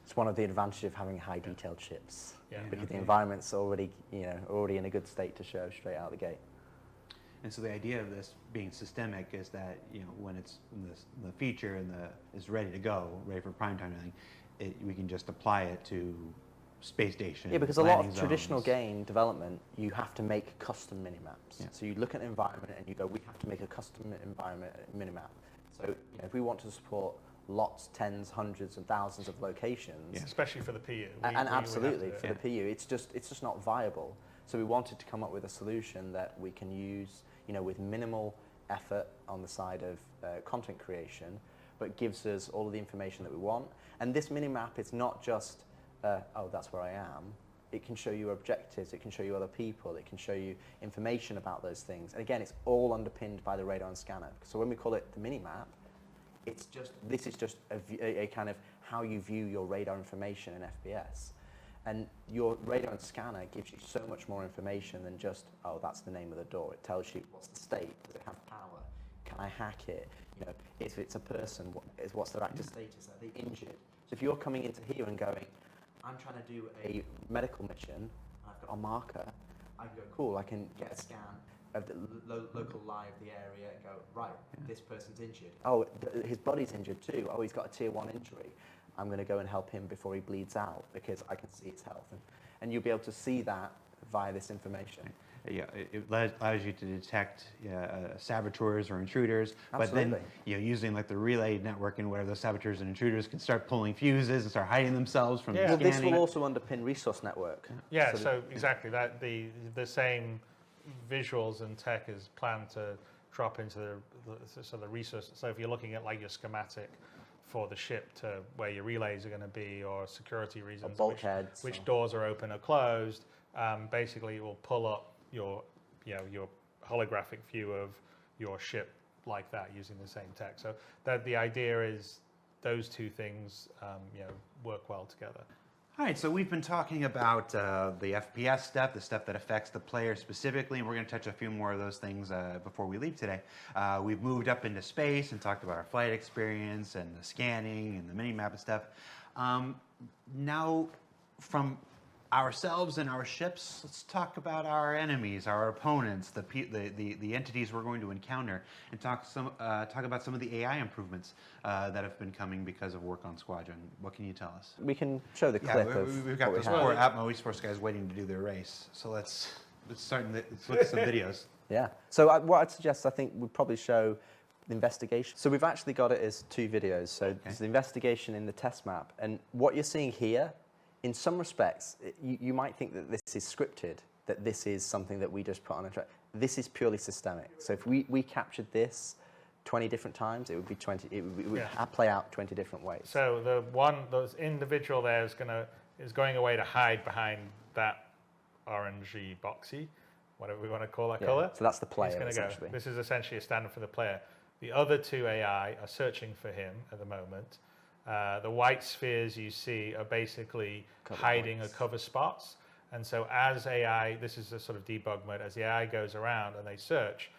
It's one of the advantages of having high detailed ships, Yeah. because the environment's already in a good state to show straight out the gate. And so the idea of this being systemic is that when the feature is ready to go, ready for prime time and everything, we can just apply it to space station. Yeah, because a lot landing of traditional zones. game development, you have to make custom minimaps. Yeah. So you look at an environment and you go, we have to make a custom environment minimap. So if we want to support lots, tens, hundreds, and thousands of locations, especially for the PU. and We absolutely have to, for the PU, it's just not viable. So we wanted to come up with a solution that we can use, with minimal effort on the side of content creation, but gives us all of the information that we want. And this minimap is not just, oh, that's where I am. It can show you objectives, it can show you other people, it can show you information about those things. And again, it's all underpinned by the radar and scanner. So when we call it the minimap, this is just a kind of how you view your radar information in FPS. And your radar and scanner gives you so much more information than just, oh, that's the name of the door. It tells you what's the state, does it have power, can I hack it? If it's a person, what's their active status, are they injured? So if you're coming into here and going, I'm trying to do a medical mission, I've got a marker, I can go, cool, I can get a scan of the local lie of the area and go, right, this person's injured. Oh, his body's injured too. Oh, he's got a tier 1 injury. I'm going to go and help him before he bleeds out because I can see his health. And you'll be able to see that via this information. Yeah, it allows you to detect saboteurs or intruders. Absolutely. But then, using like the relay network and whatever, those saboteurs and intruders can start pulling fuses and start hiding themselves from the Well, scanning. this will also underpin resource network. Yeah, so exactly that the same visuals and tech is planned to drop into the resource. So if you're looking at like your schematic for the ship to where your relays are going to be, or security reasons, bulkheads, which doors are open or closed, basically it will pull up your holographic view of your ship like that using the same tech. So that the idea is those two things work well together. All right, so we've been talking about the FPS stuff, the stuff that affects the player specifically, and we're going to touch a few more of those things before we leave today. We've moved up into space and talked about our flight experience and the scanning and the mini-map and stuff. Now, from ourselves and our ships, let's talk about our enemies, our opponents, the entities we're going to encounter, and talk about some of the AI improvements that have been coming because of work on Squadron. What can you tell us? We can show the clip we've got those poor Atmo East Force guys waiting to do their race. So let's look at some videos. Yeah. So what I'd suggest, I think, we'd probably show the investigation. So we've actually got it as 2 videos. So there's the investigation in the test map, and what you're seeing here, in some respects, you might think that this is scripted, that this is something that we just put on a track. This is purely systemic. So if we captured this 20 different times, it would be 20. It would play out 20 different ways. So those individual there is going away to hide behind that orangey boxy, whatever we want to call that color. So that's the player. He's going to go. This is essentially a standard for the player. The other 2 AI are searching for him at the moment. The white spheres you see are basically hiding or cover spots. And so as AI, this is a sort of debug mode, as the AI goes around and they search,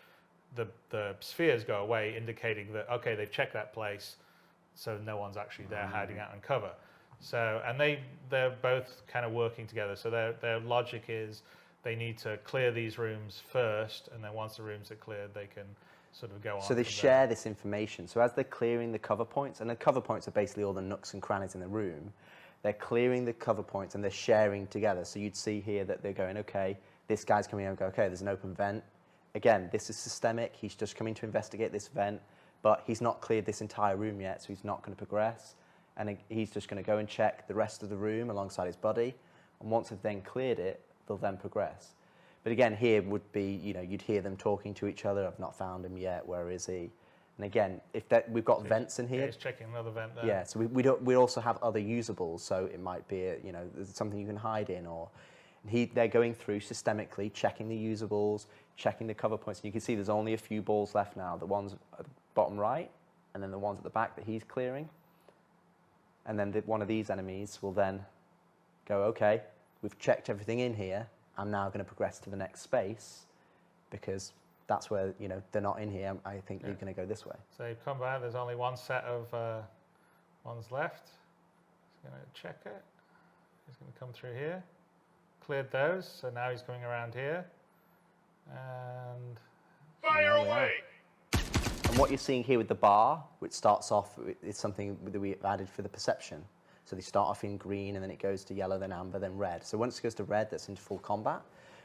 the spheres go away, indicating that, okay, they've checked that place, so no one's actually there hiding out in cover. So, and they're both kind of working together. So their logic is they need to clear these rooms first, and then once the rooms are cleared, they can sort of go on. So they share this information. So as they're clearing the cover points, and the cover points are basically all the nooks and crannies in the room, they're clearing the cover points and they're sharing together. So you'd see here that they're going, okay, this guy's coming in and go, okay, there's an open vent. Again, this is systemic. He's just coming to investigate this vent, but he's not cleared this entire room yet, so he's not going to progress. And he's just going to go and check the rest of the room alongside his buddy. And once they've then cleared it, they'll then progress. But again, here would be, you'd hear them talking to each other. I've not found him yet. Where is he? And again, we've got vents in here. He's checking another vent there. Yeah, so we also have other usables. So it might be, there's something you can hide in, or they're going through systemically, checking the usables, checking the cover points. And you can see there's only a few balls left now. The ones at the bottom right, and then the ones at the back that he's clearing. And then one of these enemies will then go, okay, we've checked everything in here. I'm now going to progress to the next space because that's where, they're not in here. I think they're going to go this way. So you've come back, there's only one set of One's left. He's going to check it. He's going to come through here. Cleared those, so now he's coming around here. And Fire away! And what you're seeing here with the bar, which starts off, is something that we've added for the perception. So they start off in green, and then it goes to yellow, then amber, then red. So once it goes to red, that's into full combat.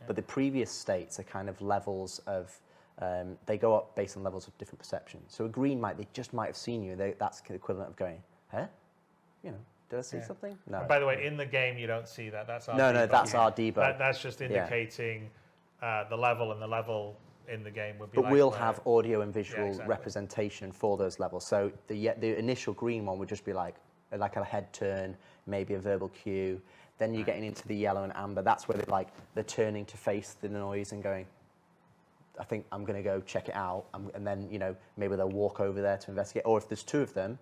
But the previous states are kind of levels of, they go up based on levels of different perception. So a green they just might have seen you. That's the equivalent of going, huh? You know, did I see something? No. and by the way, in the game, you don't see that. That's our No, debug. that's our debug. That's just indicating the level, and the level in the game would be. But we'll have audio and visual exactly. representation for those levels. So the initial green one would just be like a head turn, maybe a verbal cue. Then you're getting into the yellow and amber. That's where they're turning to face the noise and going, I think I'm going to go check it out. And then, maybe they'll walk over there to investigate. Or if there's two of them,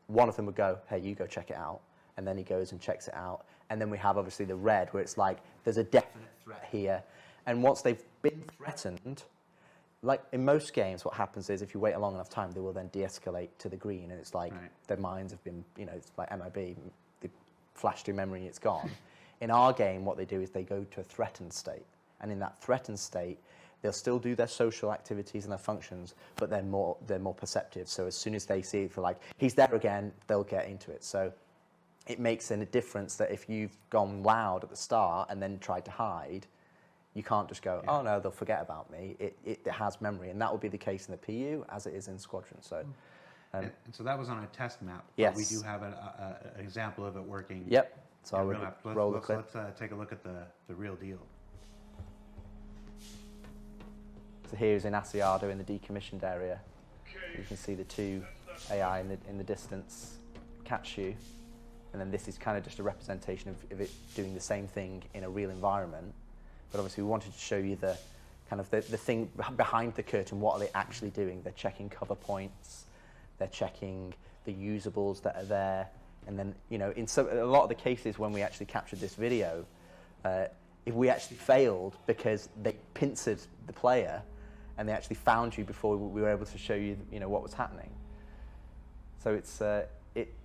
one of them would go, hey, you go check it out. And then he goes and checks it out. And then we have obviously the red, where it's like, there's a definite threat here. And once they've been threatened, like in most games, what happens is if you wait a long enough time, they will then de-escalate to the green. And it's like their minds have been, it's like MIB, they flash through memory, it's gone. In our game, what they do is they go to a threatened state. And in that threatened state, they'll still do their social activities and their functions, but they're more perceptive. So as soon as they see it, like, he's there again, they'll get into it. So it makes a difference that if you've gone loud at the start and then tried to hide, you can't just go, oh no, they'll forget about me. It has memory, and that will be the case in the PU as it is in Squadron. So, and so that was on a test map. Yes. We do have an example of it working. Yep. So in I'll real map. roll the clip. Let's take a look at the real deal. So here's in Asiado in the decommissioned area. You can see the two AI in the distance catch you. And then this is kind of just a representation of it doing the same thing in a real environment. But obviously we wanted to show you the kind of the thing behind the curtain. What are they actually doing? They're checking cover points. They're checking the usables that are there. And then, in a lot of the cases when we actually captured this video, if we actually failed because they pincered the player and they actually found you before we were able to show you, what was happening. So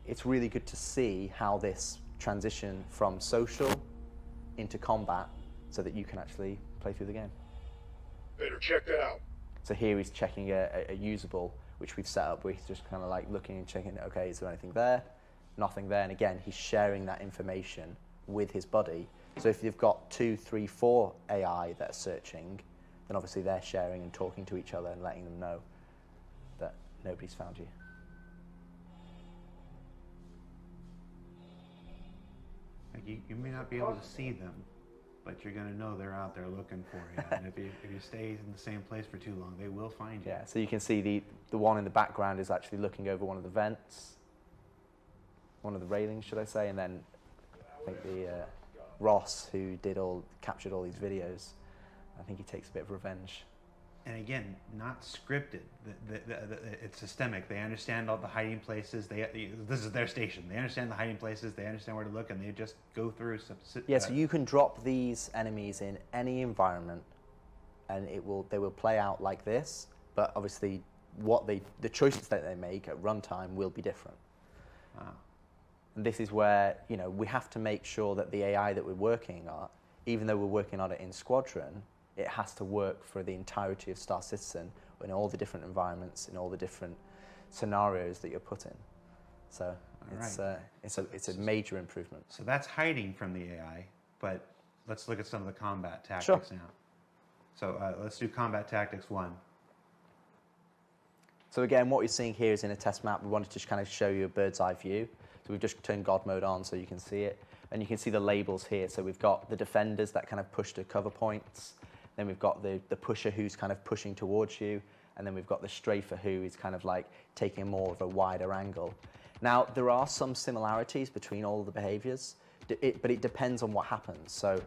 it's really good to see how this transition from social into combat so that you can actually play through the game. Better check that out. So here he's checking a usable, which we've set up where he's just kind of like looking and checking, okay, is there anything there? Nothing there. And again, he's sharing that information with his buddy. So if you've got 2, 3, 4 AI that are searching, then obviously they're sharing and talking to each other and letting them know that nobody's found you. Like you may not be able to see them, but you're going to know they're out there looking for you. And if you stay in the same place for too long, they will find you. Yeah, so you can see the one in the background is actually looking over one of the vents, one of the railings, should I say, and then I think the Ross, who captured all these videos, I think he takes a bit of revenge. And again, not scripted. It's systemic. They understand all the hiding places. This is their station. They understand the hiding places. They understand where to look, and they just go through. So you can drop these enemies in any environment, and they will play out like this. But obviously, the choices that they make at runtime will be different. Wow. And this is where we have to make sure that the AI that we're working on, even though we're working on it in Squadron, it has to work for the entirety of Star Citizen in all the different environments, in all the different scenarios that you're put in. So it's a major improvement. So that's hiding from the AI, but let's look at some of the combat tactics now. So let's do combat tactics 1. So again, what you're seeing here is in a test map. We wanted to just kind of show you a bird's eye view. So we've just turned God mode on so you can see it. And you can see the labels here. So we've got the defenders that kind of push to cover points. Then we've got the pusher who's kind of pushing towards you. And then we've got the strafer who is kind of like taking more of a wider angle. Now, there are some similarities between all of the behaviors, but it depends on what happens. So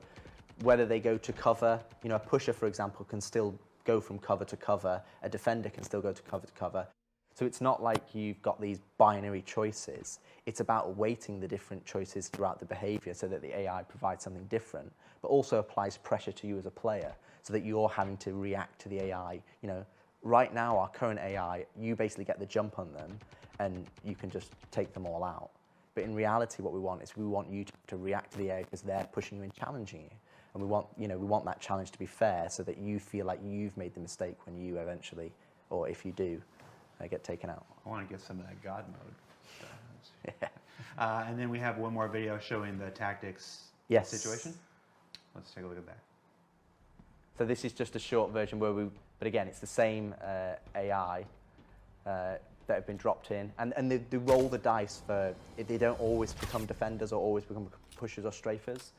whether they go to cover, a pusher, for example, can still go from cover to cover. A defender can still go to cover. So it's not like you've got these binary choices. It's about weighting the different choices throughout the behavior so that the AI provides something different, but also applies pressure to you as a player so that you're having to react to the AI. Right now, our current AI, you basically get the jump on them, and you can just take them all out. But in reality, what we want is we want you to react to the AI because they're pushing you and challenging you. And we want that challenge to be fair so that you feel like you've made the mistake when you eventually, or if you do, get taken out. I want to get some of that God mode. And then we have one more video showing the tactics Yes. situation. Let's take a look at that. So this is just a short version but again, it's the same AI that have been dropped in, and they roll the dice for, they don't always become defenders or always become pushers or strafers.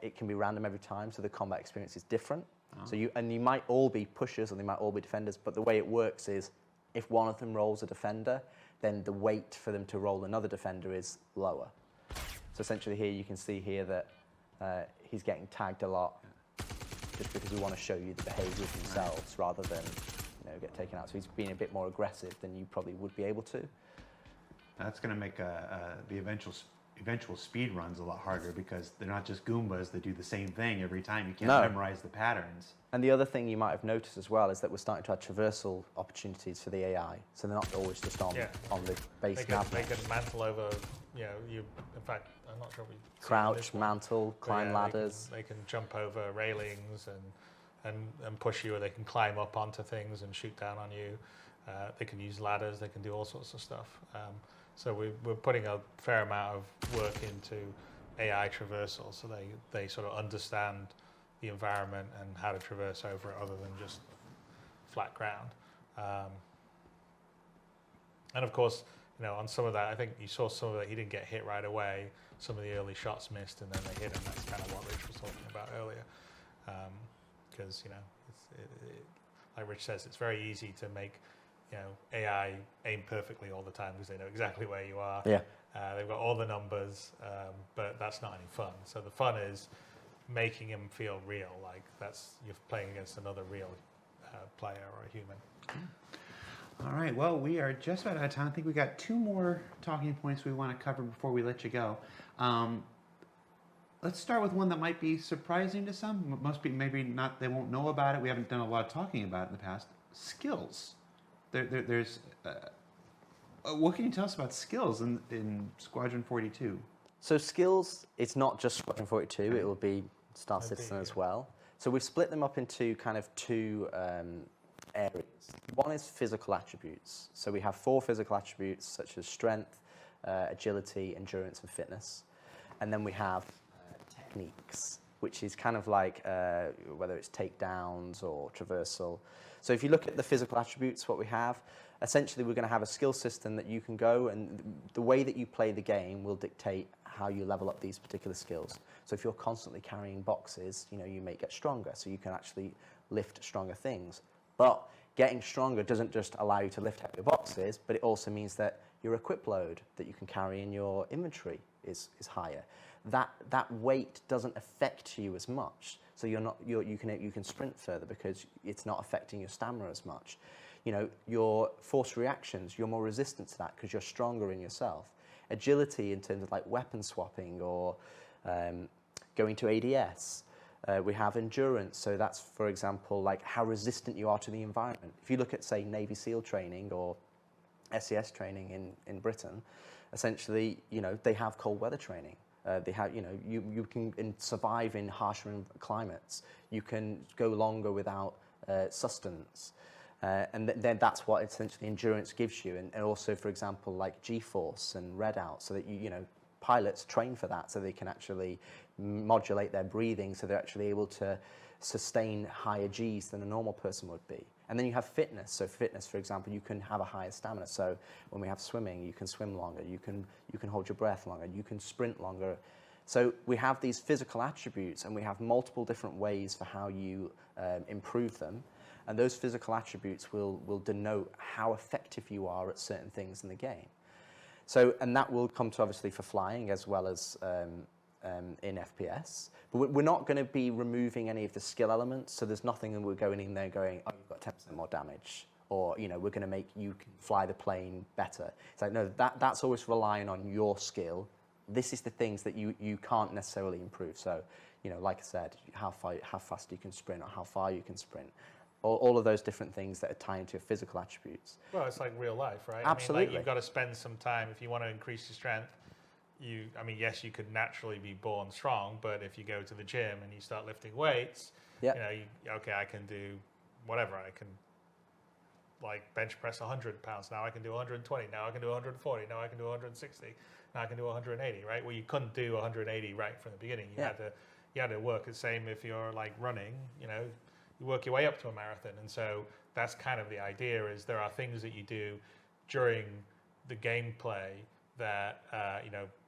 It can be random every time, so the combat experience is different. Oh. So you might all be pushers and they might all be defenders, but the way it works is if one of them rolls a defender, then the weight for them to roll another defender is lower. So essentially here you can see here that he's getting tagged a lot just because we want to show you the behaviors themselves rather than get taken out. So he's being a bit more aggressive than you probably would be able to. That's going to make the eventual speed runs a lot harder because they're not just Goombas that do the same thing every time. You can't memorize the patterns. And the other thing you might have noticed as well is that we're starting to have traversal opportunities for the AI. So they're not always just on the base nav. They can mantle over, in fact, I'm not sure we crouch, mantle, climb ladders. They can jump over railings and push you, or they can climb up onto things and shoot down on you. They can use ladders, they can do all sorts of stuff. So we're putting a fair amount of work into AI traversal so they sort of understand the environment and how to traverse over it other than just flat ground. And of course, on some of that, I think you saw some of that, he didn't get hit right away. Some of the early shots missed and then they hit him. That's kind of what Rich was talking about earlier. Because, like Rich says, it's very easy to make AI aim perfectly all the time because they know exactly where you are. Yeah. They've got all the numbers, but that's not any fun. So the fun is making him feel real, like you're playing against another real player or a human. All right, well, we are just about out of time. I think we got 2 more talking points we want to cover before we let you go. Let's start with one that might be surprising to some. Most people maybe not, they won't know about it. We haven't done a lot of talking about it in the past. Skills. There's what can you tell us about skills in Squadron 42? So skills, it's not just Squadron 42, it will be Star Citizen as well. So we've split them up into kind of 2 areas. One is physical attributes. So we have 4 physical attributes such as strength, agility, endurance, and fitness. And then we have techniques, which is kind of like whether it's takedowns or traversal. So if you look at the physical attributes, what we have, essentially we're going to have a skill system that you can go, and the way that you play the game will dictate how you level up these particular skills. So if you're constantly carrying boxes, you may get stronger, so you can actually lift stronger things. But getting stronger doesn't just allow you to lift heavier boxes, but it also means that your equip load that you can carry in your inventory is higher. That weight doesn't affect you as much, so you can sprint further because it's not affecting your stamina as much. Your force reactions, you're more resistant to that because you're stronger in yourself. Agility in terms of like weapon swapping or going to ADS. We have endurance, so that's, for example, like how resistant you are to the environment. If you look at, say, Navy SEAL training or SES training in Britain, essentially, they have cold weather training. They have, you can survive in harsher climates. You can go longer without sustenance. And then that's what essentially endurance gives you. And also, for example, like G-force and readout, so that pilots train for that, so they can actually modulate their breathing, so they're actually able to sustain higher Gs than a normal person would be. And then you have fitness. So fitness, for example, you can have a higher stamina. So when we have swimming, you can swim longer. You can hold your breath longer. You can sprint longer. So we have these physical attributes, and we have multiple different ways for how you improve them. And those physical attributes will denote how effective you are at certain things in the game. So, and that will come to obviously for flying as well as in FPS. But we're not going to be removing any of the skill elements. So there's nothing that we're going in there going, oh, you've got 10% more damage. Or, we're going to make you fly the plane better. It's like, no, that's always relying on your skill. This is the things that you can't necessarily improve. So, like I said, how fast you can sprint or how far you can sprint. all of those different things that are tied into your physical attributes. Well, it's like real life, right? Absolutely. I mean, like, you've got to spend some time if you want to increase your strength. Yes, you could naturally be born strong, but if you go to the gym and you start lifting weights, Yeah. okay, I can do whatever. I can like bench press 100 pounds. Now I can do 120. Now I can do 140. Now I can do 160. Now I can do 180, right? Well, you couldn't do 180 right from the beginning. You had to work the same if you're like running, you work your way up to a marathon. And so that's kind of the idea, is there are things that you do during the gameplay that,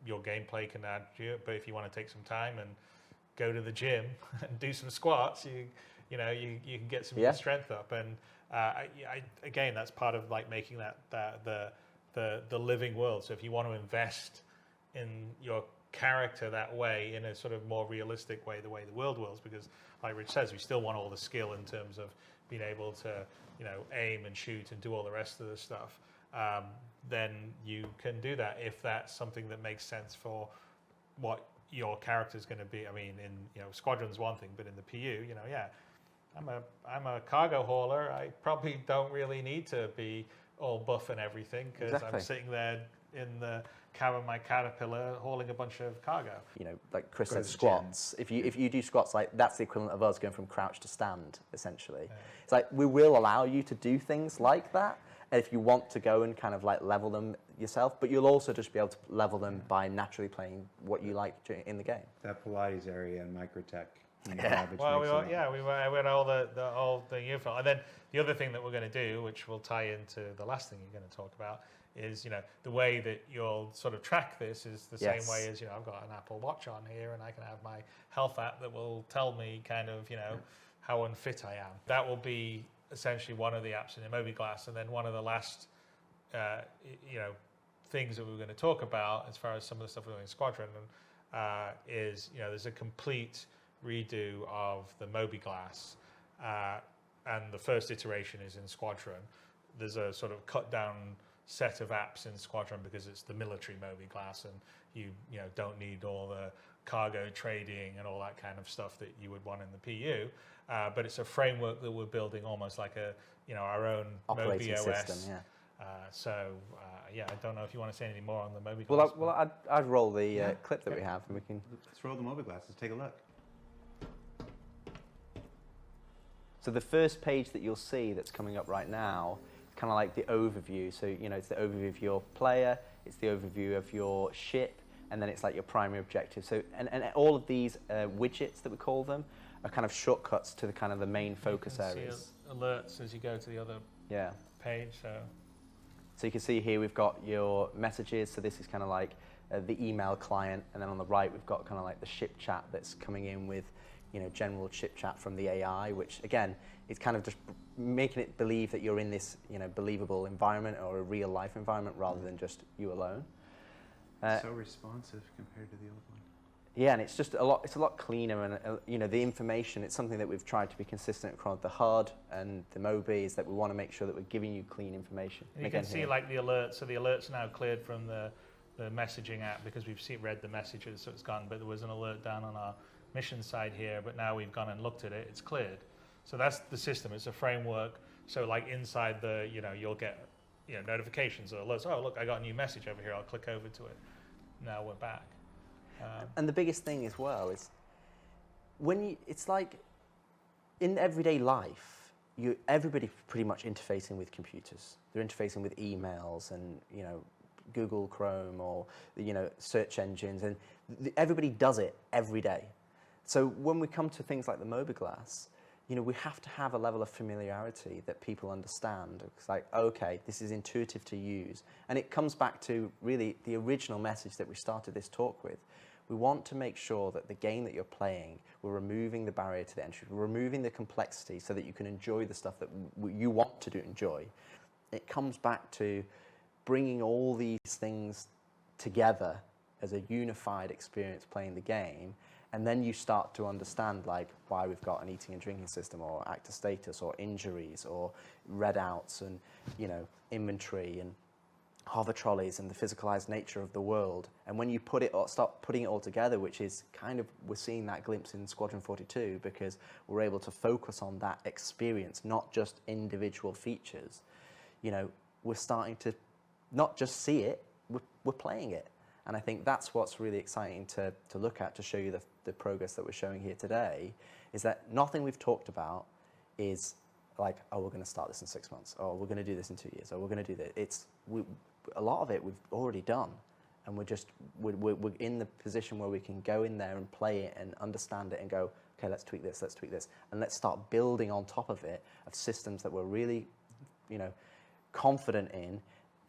your gameplay can add to it. But if you want to take some time and go to the gym and do some squats, you can get some of your strength up. And again, that's part of like making the living world. So if you want to invest in your character that way, in a sort of more realistic way, the way the world works, because like Rich says, we still want all the skill in terms of being able to, aim and shoot and do all the rest of the stuff. Then you can do that if that's something that makes sense for what your character is going to be. I mean, Squadron's one thing, but in the PU, I'm a cargo hauler. I probably don't really need to be all buff and everything, because I'm sitting there in the cab of my Caterpillar hauling a bunch of cargo. Like Chris said, squats. If you do squats, like that's the equivalent of us going from crouch to stand, essentially. Yeah. It's like we will allow you to do things like that if you want to go and kind of like level them yourself, but you'll also just be able to level them by naturally playing what you like in the game. That Pilates area and microtech. Yeah. Well, we went all the uniform, and then the other thing that we're going to do, which will tie into the last thing you're going to talk about, is the way that you'll sort of track this is the same way as I've got an Apple Watch on here, and I can have my health app that will tell me kind of how unfit I am. That will be essentially one of the apps in Mobi-Glass, and then one of the last things that we're going to talk about as far as some of the stuff we're doing in Squadron is there's a complete redo of the Mobi-Glass, and the first iteration is in Squadron. There's a sort of cut down set of apps in Squadron because it's the military Mobi-Glass, and you don't need all the cargo trading and all that kind of stuff that you would want in the PU. But it's a framework that we're building almost like our own operating Mobi OS system. Yeah. I don't know if you want to say any more on the Mobi-Glass. Well, I'd roll the clip that we have, and we can. Let's roll the Mobi-Glass. Let's take a look. So the first page that you'll see that's coming up right now, kind of like the overview. So it's the overview of your player, it's the overview of your ship, and then it's like your primary objective. So and all of these widgets that we call them are kind of shortcuts to the kind of the main focus areas. See alerts as you go to the other page. So you can see here we've got your messages. So this is kind of like the email client, and then on the right we've got kind of like the ship chat that's coming in with general ship chat from the AI, which again is kind of just making it believe that you're in this believable environment or a real life environment rather than just you alone. So responsive compared to the old one. Yeah, and it's just a lot cleaner, and the information. It's something that we've tried to be consistent across the HUD and the Mobi, is that we want to make sure that we're giving you clean information. And you can see like the alerts. So the alerts now cleared from the messaging app because we've read the messages, so it's gone. But there was an alert down on our mission side here, but now we've gone and looked at it, it's cleared. So that's the system. It's a framework. So like inside the, you'll get notifications or alerts. Oh, look, I got a new message over here. I'll click over to it. Now we're back. And the biggest thing as well is it's like in everyday life, everybody's pretty much interfacing with computers. They're interfacing with emails and Google Chrome or search engines, and everybody does it every day. So when we come to things like the Mobi-Glass, we have to have a level of familiarity that people understand. It's like, okay, this is intuitive to use. And it comes back to really the original message that we started this talk with. We want to make sure that the game that you're playing, we're removing the barrier to the entry, we're removing the complexity so that you can enjoy the stuff that you want to enjoy. It comes back to bringing all these things together as a unified experience playing the game. And then you start to understand like why we've got an eating and drinking system, or actor status, or injuries, or red outs, and inventory, and hover trolleys and the physicalized nature of the world. And when you start putting it all together, which is kind of, we're seeing that glimpse in Squadron 42 because we're able to focus on that experience, not just individual features. You know, we're starting to not just see it, we're playing it. And I think that's what's really exciting to look at, to show you the progress that we're showing here today, is that nothing we've talked about is like, oh, we're going to start this in 6 months, or we're going to do this in 2 years, or we're going to do that. A lot of it we've already done, and we're in the position where we can go in there and play it and understand it and go, okay, let's tweak this, and let's start building on top of it of systems that we're really, you know, confident in,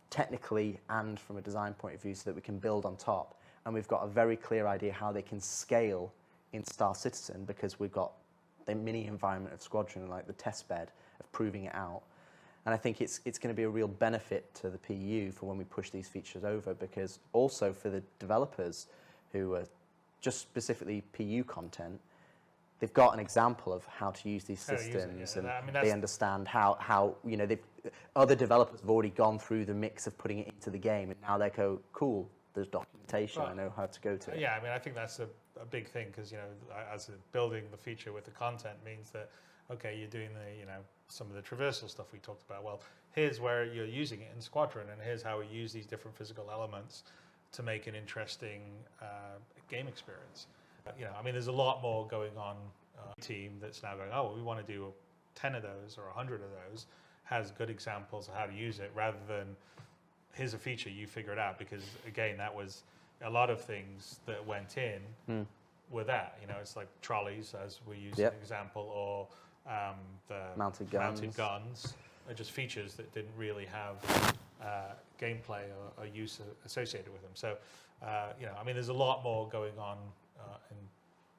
technically and from a design point of view, so that we can build on top. And we've got a very clear idea how they can scale in Star Citizen, because we've got the mini environment of Squadron, like the test bed of proving it out. And I think it's going to be a real benefit to the PU for when we push these features over, because also for the developers who are just specifically PU content, they've got an example of how to use these systems, and they understand how you know, other developers have already gone through the mix of putting it into the game, and now they go, cool, there's documentation, I know how to go to it. Yeah, I mean, I think that's a big thing, because, you know, as building the feature with the content means that, okay, you're doing the, you know, some of the traversal stuff we talked about. Well, here's where you're using it in Squadron, and here's how we use these different physical elements to make an interesting game experience. You know, I mean, there's a lot more going on. Team that's now going, oh, we want to do 10 of those or 100 of those, has good examples of how to use it, rather than here's a feature, you figure it out. Because again, that was a lot of things that went in with that. You know, it's like trolleys, as we use an example, or the mounted guns are just features that didn't really have gameplay or use associated with them. So, you know, I mean, there's a lot more going on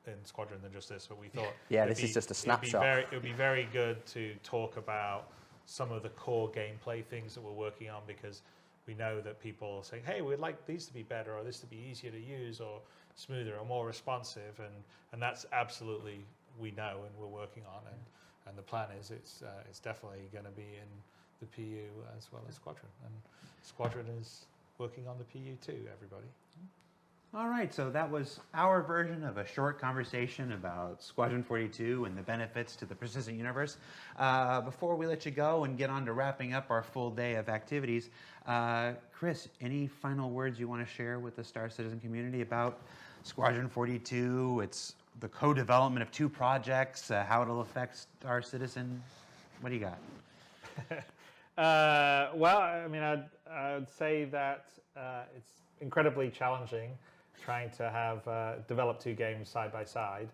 in Squadron than just this, but we thought this is just a snapshot. It would be very good to talk about some of the core gameplay things that we're working on, because we know that people are saying, hey, we'd like these to be better, or this to be easier to use, or smoother, or more responsive, and that's absolutely, we know, and we're working on, and the plan is it's definitely going to be in the PU as well as Squadron, and Squadron is working on the PU too, everybody. All right, so that was our version of a short conversation about Squadron 42 and the benefits to the persistent universe. Before we let you go and get on to wrapping up our full day of activities, Chris, any final words you want to share with the Star Citizen community about Squadron 42, it's the co-development of 2 projects, how it'll affect Star Citizen? What do you got? Well, I mean, I'd say that it's incredibly challenging trying to have develop 2 games side by side,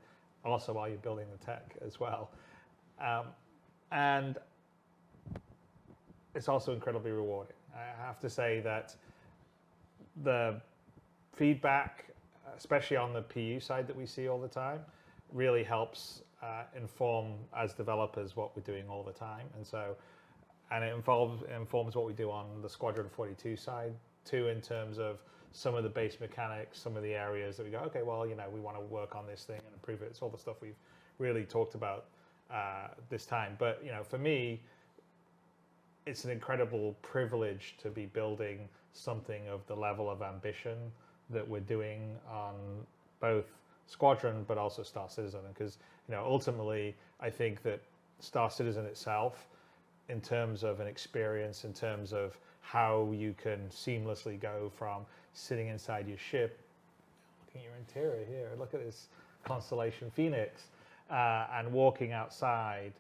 also while you're building the tech as well. And it's also incredibly rewarding. I have to say that the feedback, especially on the PU side that we see all the time, really helps inform as developers what we're doing all the time. And it informs what we do on the Squadron 42 side too, in terms of some of the base mechanics, some of the areas that we go, okay, well, you know, we want to work on this thing and improve it. It's all the stuff we've really talked about this time. But, you know, for me, it's an incredible privilege to be building something of the level of ambition that we're doing on both Squadron but also Star Citizen. Because, you know, ultimately, I think that Star Citizen itself, in terms of an experience, in terms of how you can seamlessly go from sitting inside your ship, looking at your interior here, look at this constellation Phoenix, and walking outside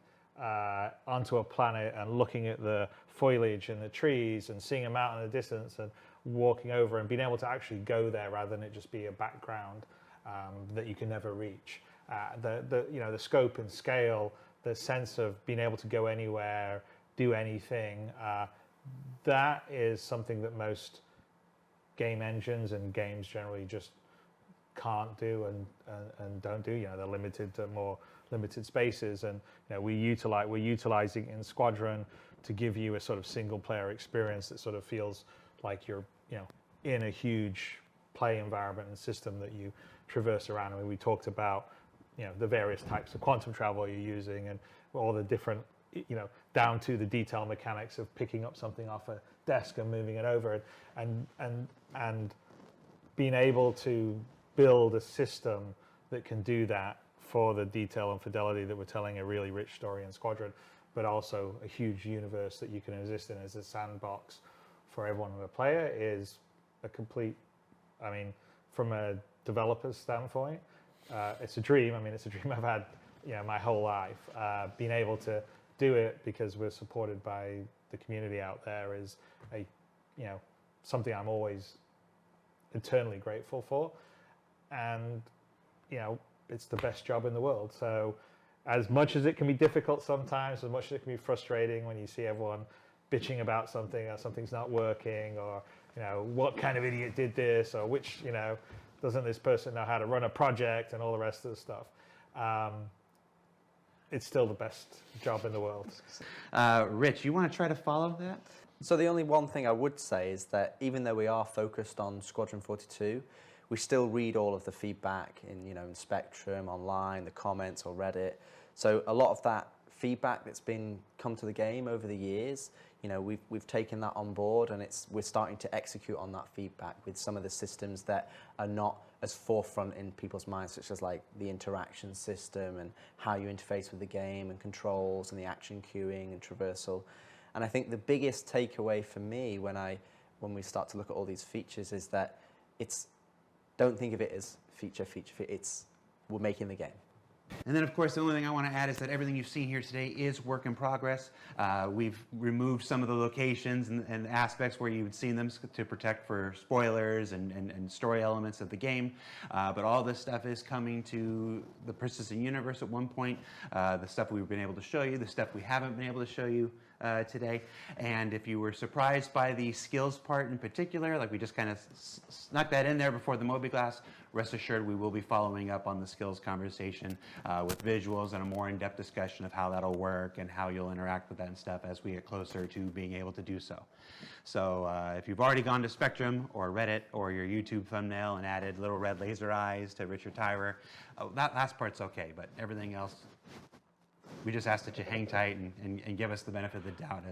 onto a planet and looking at the foliage and the trees and seeing them out in the distance and walking over and being able to actually go there rather than it just be a background that you can never reach. You know, the scope and scale, the sense of being able to go anywhere, do anything, that is something that most game engines and games generally just can't do and don't do. You know, they're limited to more limited spaces, and you know, we're utilizing in Squadron to give you a sort of single player experience that sort of feels like you're, you know, in a huge play environment and system that you traverse around. I mean, we talked about, you know, the various types of quantum travel you're using and all the different down to the detail mechanics of picking up something off a desk and moving it over, and being able to build a system that can do that for the detail and fidelity that we're telling a really rich story in Squadron, but also a huge universe that you can exist in as a sandbox for everyone who a player is a complete, I mean, from a developer's standpoint, it's a dream. I mean, it's a dream I've had, my whole life. Being able to do it because we're supported by the community out there is something I'm always eternally grateful for. And, it's the best job in the world. So as much as it can be difficult sometimes, as much as it can be frustrating when you see everyone bitching about something or something's not working, or, what kind of idiot did this, or which, doesn't this person know how to run a project and all the rest of the stuff. It's still the best job in the world. Rich, you want to try to follow that? So the only one thing I would say is that even though we are focused on Squadron 42, we still read all of the feedback in Spectrum, online, the comments or Reddit. So a lot of that feedback that's been come to the game over the years, we've taken that on board, and we're starting to execute on that feedback with some of the systems that are not as forefront in people's minds, such as like the interaction system and how you interface with the game and controls and the action queuing and traversal. And I think the biggest takeaway for me when we start to look at all these features is that don't think of it as feature. We're making the game. And then, of course, the only thing I want to add is that everything you've seen here today is work in progress. We've removed some of the locations and aspects where you've seen them to protect for spoilers and story elements of the game. But all this stuff is coming to the persistent universe at one point. The stuff we've been able to show you, the stuff we haven't been able to show you today. And if you were surprised by the skills part in particular, like we just kind of snuck that in there before the Moby-Glass, rest assured we will be following up on the skills conversation with visuals and a more in-depth discussion of how that'll work and how you'll interact with that and stuff as we get closer to being able to do so. So if you've already gone to Spectrum or Reddit or your YouTube thumbnail and added little red laser eyes to Richard Tyrer, that last part's okay, but everything else, we just ask that you hang tight and give us the benefit of the doubt.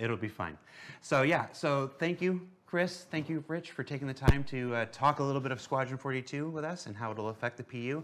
It'll be fine. So thank you, Chris. Thank you, Rich, for taking the time to talk a little bit of Squadron 42 with us and how it'll affect the PU.